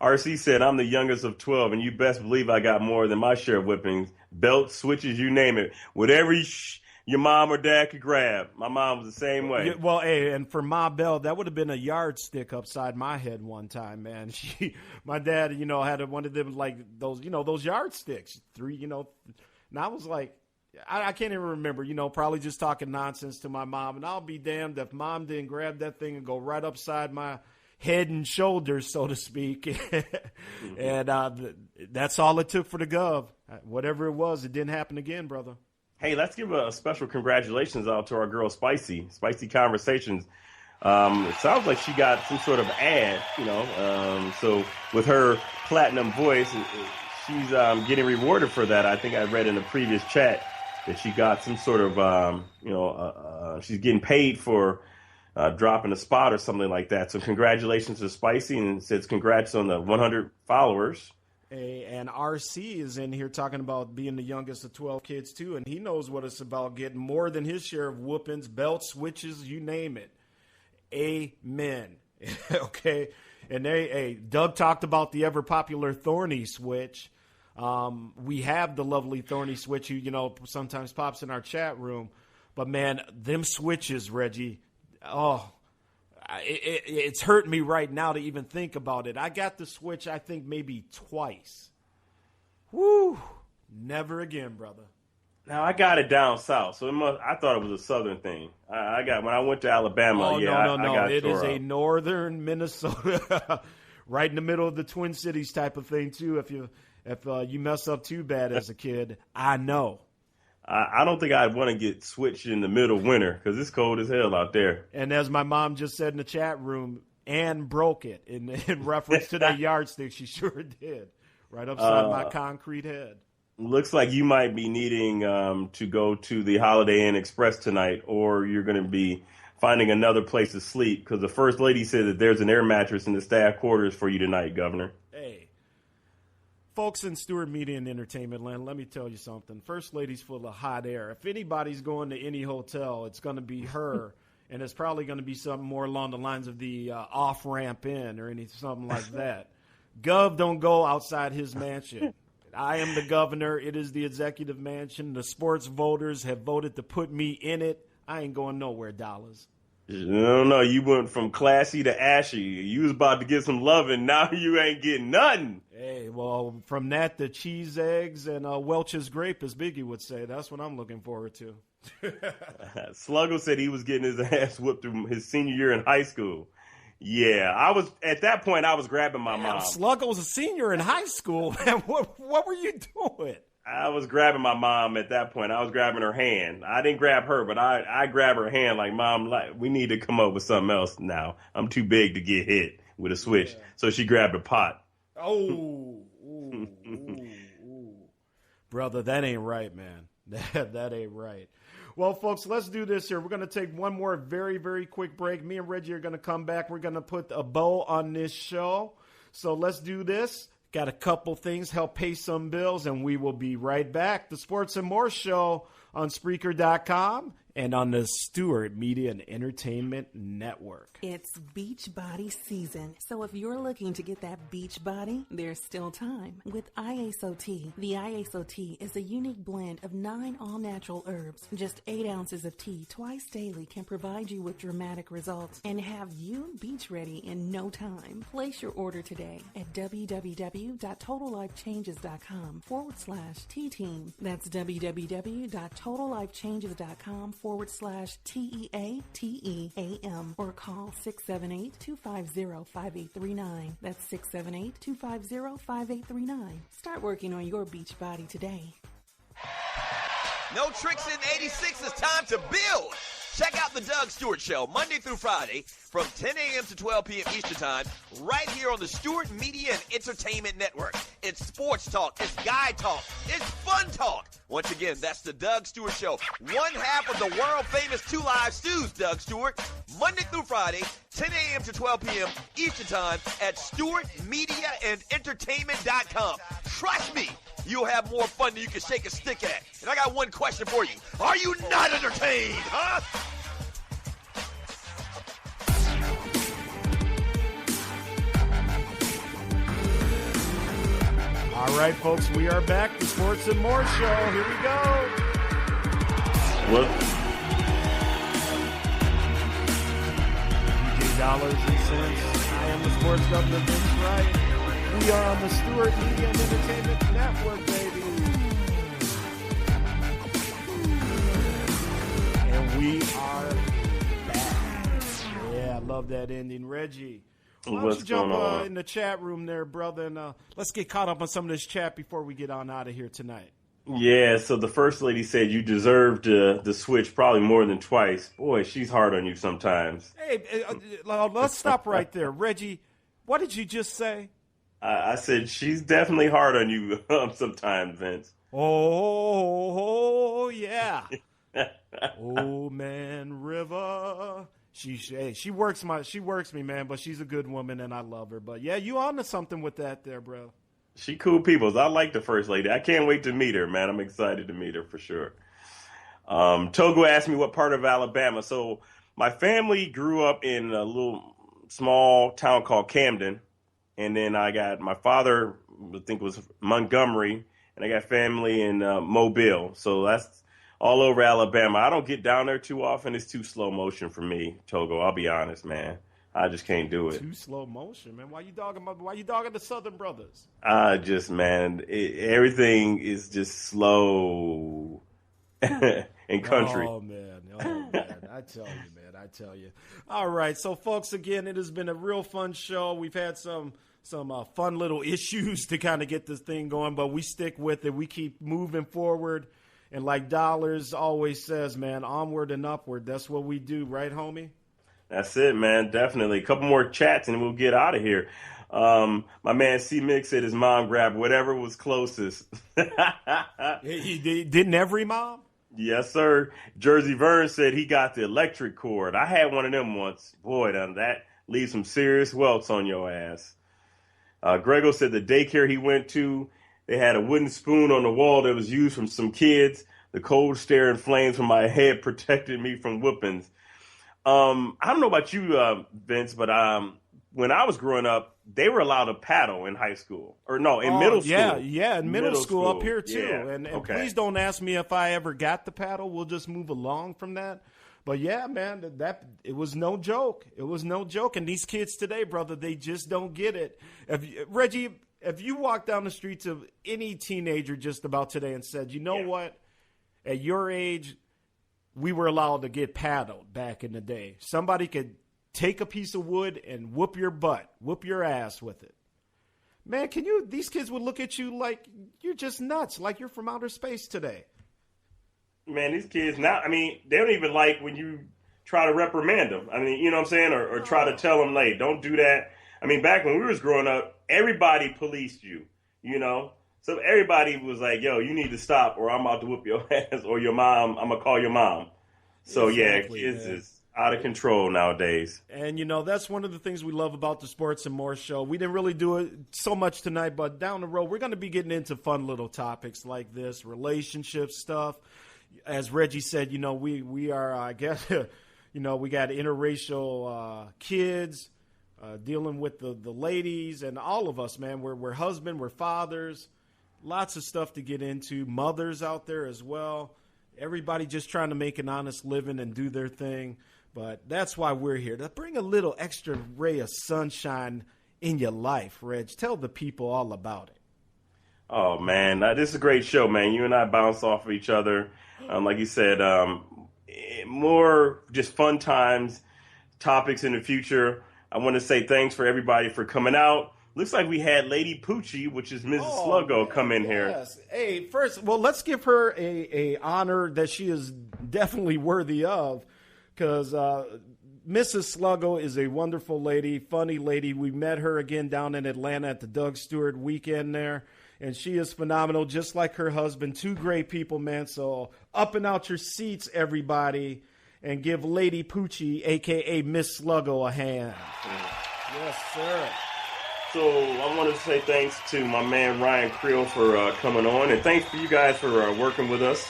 RC said, I'm the youngest of 12, and you best believe I got more than my share of whippings. Belts, switches, you name it. Whatever your mom or dad could grab. My mom was the same way. Well, hey, and for Ma Bell, that would have been a yardstick upside my head one time, man. My dad, had one of them, like those, those yardsticks. 3, and I was like, I can't even remember, probably just talking nonsense to my mom. And I'll be damned if Mom didn't grab that thing and go right upside my head and shoulders, so to speak. And that's all it took for the Gov. Whatever it was, it didn't happen again, brother. Hey, let's give a special congratulations out to our girl Spicy Conversations. It sounds like she got some sort of ad, so with her platinum voice, she's getting rewarded for that. I think I read in a previous chat that she got some sort of, she's getting paid for dropping a spot or something like that. So congratulations to Spicy, and it says congrats on the 100 followers. And RC is in here talking about being the youngest of 12 kids, too, and he knows what it's about, getting more than his share of whoopings, belts, switches, you name it. Amen. Okay? And Doug talked about the ever-popular Thorny switch. We have the lovely Thorny switch who, sometimes pops in our chat room. But, man, them switches, Reggie, it's hurting me right now to even think about it. I got the switch, I think, maybe twice. Woo! Never again, brother. Now, I got it down south, so I thought it was a southern thing. When I went to Alabama, I got it is a northern Minnesota, right in the middle of the Twin Cities type of thing, too. If you mess up too bad as a kid, I know. I don't think I'd want to get switched in the middle of winter because it's cold as hell out there. And as my mom just said in the chat room, Ann broke it in reference to the yardstick. She sure did. Right upside my concrete head. Looks like you might be needing to go to the Holiday Inn Express tonight, or you're going to be finding another place to sleep because the First Lady said that there's an air mattress in the staff quarters for you tonight, Governor. Hey. Folks in Stewart Media and Entertainment Land, let me tell you something. First Lady's full of hot air. If anybody's going to any hotel, it's going to be her, and it's probably going to be something more along the lines of the off-ramp in or something like that. Gov don't go outside his mansion. I am the governor. It is the executive mansion. The sports voters have voted to put me in it. I ain't going nowhere, dollars. don't know. You went from classy to ashy. You was about to get some love, and now you ain't getting nothing. Hey, well, from that to cheese, eggs, and Welch's grape, as Biggie would say. That's what I'm looking forward to. Sluggo said he was getting his ass whipped through his senior year in high school. Yeah, I was at that point. I was grabbing my mom. Sluggo was a senior in high school. What were you doing? I was grabbing my mom at that point. I was grabbing her hand. I didn't grab her, but I grabbed her hand like, Mom, we need to come up with something else now. I'm too big to get hit with a switch. Yeah. So she grabbed a pot. Oh, ooh. Brother, that ain't right, man. That ain't right. Well, folks, let's do this here. We're going to take one more very, very quick break. Me and Reggie are going to come back. We're going to put a bow on this show. So let's do this. Got a couple things, help pay some bills, and we will be right back. The Sports and More Show on Spreaker.com and on the Stewart Media and Entertainment Network. It's beach body season, so if you're looking to get that beach body, there's still time. With IASO-T, the IASO-T is a unique blend of 9 all-natural herbs. Just 8 ounces of tea twice daily can provide you with dramatic results and have you beach ready in no time. Place your order today at www.totallifechanges.com/T-Team. That's www.totallifechanges.com/TEATEAM or call 678-250-5839. That's 678-250-5839. Start working on your beach body today. No tricks in 86. It's time to build. Check out the Doug Stewart Show Monday through Friday from 10 a.m. to 12 p.m. Eastern Time right here on the Stewart Media and Entertainment Network. It's sports talk. It's guy talk. It's fun talk. Once again, that's the Doug Stewart Show. One half of the world-famous Two Live Stews, Doug Stewart, Monday through Friday, 10 a.m. to 12 p.m. Eastern Time at StewartMediaAndEntertainment.com. Trust me, you'll have more fun than you can shake a stick at. And I got one question for you. Are you not entertained, huh? All right, folks, we are back. The Sports and More Show. Here we go. What? DJ Dollars and Cents. I am the Sports Governor, Vince Wright. We are on the Stewart Media and Entertainment Network, baby. And we are back. Yeah, I love that ending. Reggie, why don't you jump in the chat room there, brother, and let's get caught up on some of this chat before we get on out of here tonight. Yeah, so the First Lady said you deserved the switch probably more than twice. Boy, she's hard on you sometimes. Hey, let's stop right there. Reggie, what did you just say? I said she's definitely hard on you sometimes, Vince. Oh, yeah. Oh, man, River. She works me, man, but she's a good woman and I love her. But yeah, you on to something with that there, bro. She cool people. I like the First Lady. I can't wait to meet her, man. I'm excited to meet her for sure. Togo asked me what part of Alabama. So my family grew up in a little small town called Camden. And then I got my father, I think it was Montgomery, and I got family in Mobile. So that's all over Alabama. I don't get down there too often. It's too slow motion for me, Togo. I'll be honest, man. I just can't do it. Too slow motion, man. Why you dogging the Southern brothers? Everything is just slow in country. Oh man. I tell you. All right, so folks, again, it has been a real fun show. We've had some fun little issues to kind of get this thing going, but we stick with it. We keep moving forward. And like Dollars always says, man, onward and upward. That's what we do, right, homie? That's it, man. Definitely. A couple more chats and we'll get out of here. My man C-Mix said his mom grabbed whatever was closest. Didn't every mom? Yes, sir. Jersey Vern said he got the electric cord. I had one of them once. Boy, that leaves some serious welts on your ass. Grego said the daycare he went to, they had a wooden spoon on the wall that was used from some kids. The cold stare and flames from my head protected me from whoopings. I don't know about you, Vince, but when I was growing up, they were allowed to paddle in high school. Or no, in middle school. Yeah, in middle school up here too. Yeah. And okay. Please don't ask me if I ever got the paddle. We'll just move along from that. But yeah, man, that it was no joke. It was no joke. And these kids today, brother, they just don't get it. Reggie, if you walk down the streets of any teenager just about today and said, you know what, at your age, we were allowed to get paddled back in the day. Somebody could take a piece of wood and whoop your butt, whoop your ass with it. Man, these kids would look at you like you're just nuts, like you're from outer space today. Man, these kids now, I mean, they don't even like when you try to reprimand them. I mean, you know what I'm saying? Or try to tell them, like, don't do that. I mean, back when we was growing up, everybody policed you, you know? So everybody was like, yo, you need to stop or I'm about to whoop your ass or your mom, I'm going to call your mom. So, exactly, yeah, kids is out of control nowadays. And, you know, that's one of the things we love about the Sports and More show. We didn't really do it so much tonight, but down the road, we're going to be getting into fun little topics like this, relationship stuff. As Reggie said, you know, we are, I guess, you know, we got interracial kids dealing with the ladies and all of us, man. We're husbands, we're fathers. Lots of stuff to get into. Mothers out there as well. Everybody just trying to make an honest living and do their thing. But that's why we're here, to bring a little extra ray of sunshine in your life, Reg. Tell the people all about it. Oh, man. This is a great show, man. You and I bounce off of each other. Like you said, more just fun times, topics in the future. I want to say thanks for everybody for coming out. Looks like we had Lady Poochie, which is Mrs. Sluggo, come in here. Yes. Hey, first, well, let's give her a honor that she is definitely worthy of, because Mrs. Sluggo is a wonderful lady, funny lady. We met her again down in Atlanta at the Doug Stewart weekend there, and she is phenomenal, just like her husband. Two great people, man. So up and out your seats, everybody, and give Lady Poochie, a.k.a. Miss Sluggo, a hand. Yes, sir. So I wanted to say thanks to my man Ryan Krill for coming on, and thanks for you guys for working with us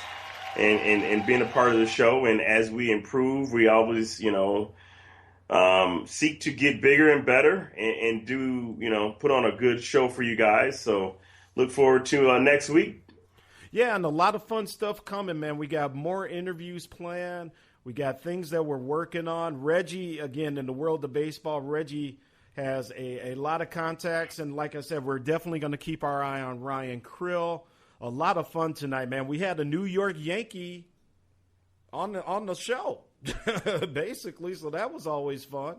and being a part of the show. And as we improve, we always, you know, seek to get bigger and better and do, you know, put on a good show for you guys. So look forward to next week. Yeah, and a lot of fun stuff coming, man. We got more interviews planned. We got things that we're working on. Reggie, again, in the world of baseball, Reggie has a lot of contacts, and like I said, we're definitely going to keep our eye on Ryan Krill. A lot of fun tonight, man. We had a New York Yankee on the show, basically, so that was always fun.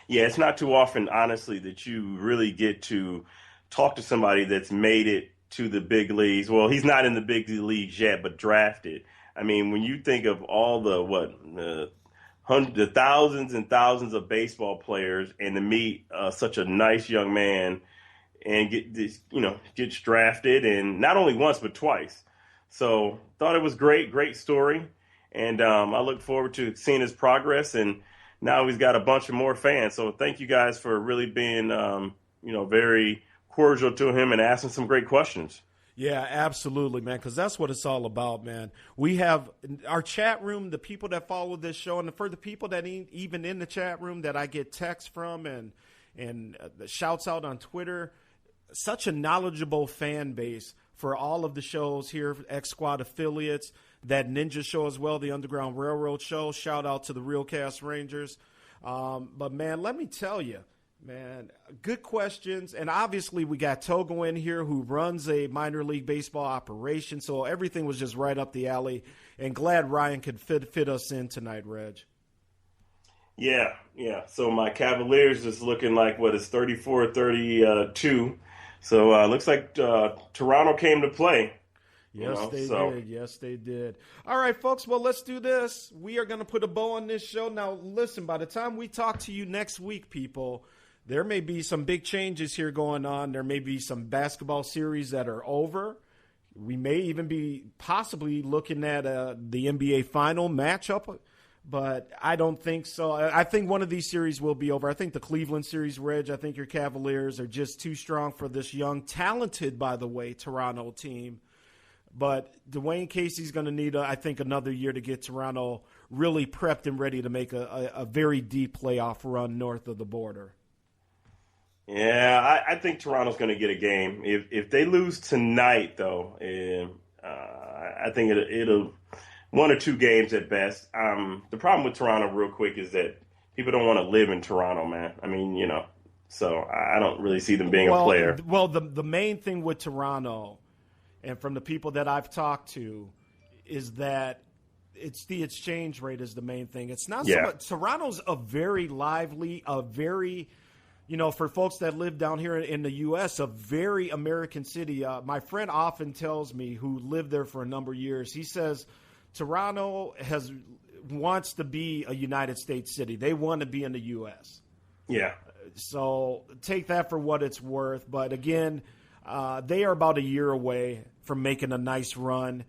Yeah, it's not too often, honestly, that you really get to talk to somebody that's made it to the big leagues. Well, he's not in the big leagues yet, but drafted. I mean, when you think of all the thousands and thousands of baseball players, and to meet such a nice young man and get this, you know, gets drafted, and not only once but twice. So thought it was great story, and I look forward to seeing his progress. And now he's got a bunch of more fans. So thank you guys for really being, you know, very cordial to him and asking some great questions. Yeah, absolutely, man, because that's what it's all about, man. We have our chat room, the people that follow this show, and for the people that ain't even in the chat room that I get texts from and shouts out on Twitter, such a knowledgeable fan base for all of the shows here, X Squad affiliates, that Ninja show as well, the Underground Railroad show. Shout out to the Real Cast Rangers. But, man, let me tell you, man, good questions. And obviously we got Togo in here who runs a minor league baseball operation. So everything was just right up the alley. And glad Ryan could fit us in tonight, Reg. Yeah. So my Cavaliers is looking like, it's 34-32. So looks like Toronto came to play. Yes, they did. All right, folks, well, let's do this. We are going to put a bow on this show. Now, listen, by the time we talk to you next week, people, there may be some big changes here going on. There may be some basketball series that are over. We may even be possibly looking at the NBA final matchup, but I don't think so. I think one of these series will be over. I think the Cleveland series, Reg, I think your Cavaliers are just too strong for this young, talented, by the way, Toronto team. But Dwayne Casey's going to need, I think, another year to get Toronto really prepped and ready to make a very deep playoff run north of the border. Yeah, I think Toronto's going to get a game. If they lose tonight, though, I think it'll 1 or 2 games at best. The problem with Toronto, real quick, is that people don't want to live in Toronto, man. I mean, so I don't really see them being a player. Well, the main thing with Toronto, and from the people that I've talked to, is that it's the exchange rate is the main thing. It's not so much. Toronto's a very lively, for folks that live down here in the U.S., a very American city. My friend often tells me, who lived there for a number of years, he says Toronto wants to be a United States city. They want to be in the U.S. Yeah. So take that for what it's worth. But again, they are about a year away from making a nice run.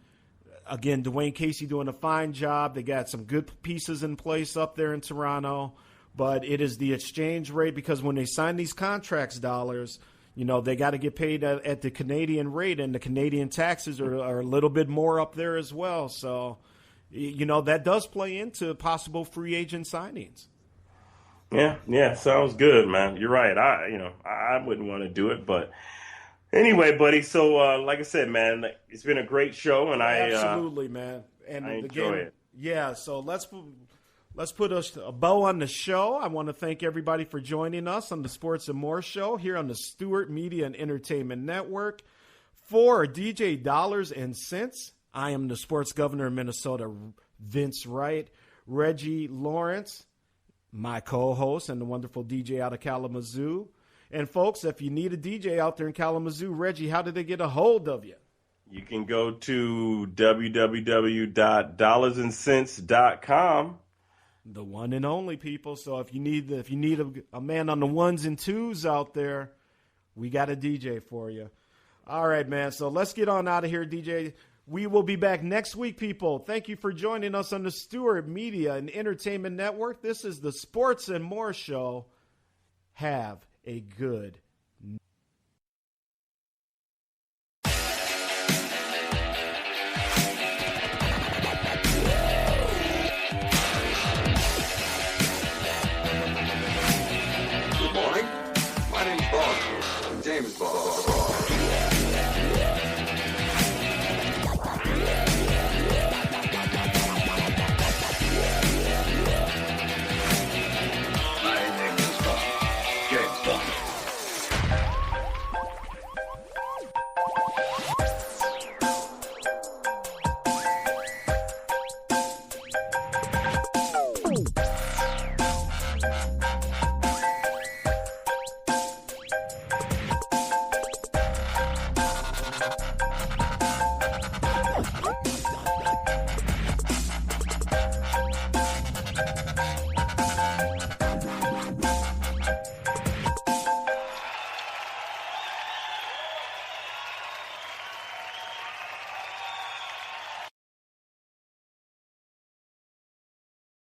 Again, Dwayne Casey doing a fine job. They got some good pieces in place up there in Toronto. But it is the exchange rate, because when they sign these contracts dollars, they got to get paid at the Canadian rate, and the Canadian taxes are a little bit more up there as well. So, that does play into possible free agent signings. Yeah, sounds good, man. You're right. I wouldn't want to do it, but anyway, buddy. So, like I said, man, it's been a great show, and absolutely, man. And I enjoy it. Yeah. So let's put a bow on the show. I want to thank everybody for joining us on the Sports and More show here on the Stewart Media and Entertainment Network. For DJ Dollars and Cents, I am the sports governor of Minnesota, Vince Wright. Reggie Lawrence, my co-host, and the wonderful DJ out of Kalamazoo. And folks, if you need a DJ out there in Kalamazoo, Reggie, how did they get a hold of you? You can go to www.dollarsandscents.com. The one and only, people. So if you need a man on the ones and twos out there, we got a DJ for you. All right, man. So let's get on out of here, DJ. We will be back next week, people. Thank you for joining us on the Stewart Media and Entertainment Network. This is the Sports and More show. Have a good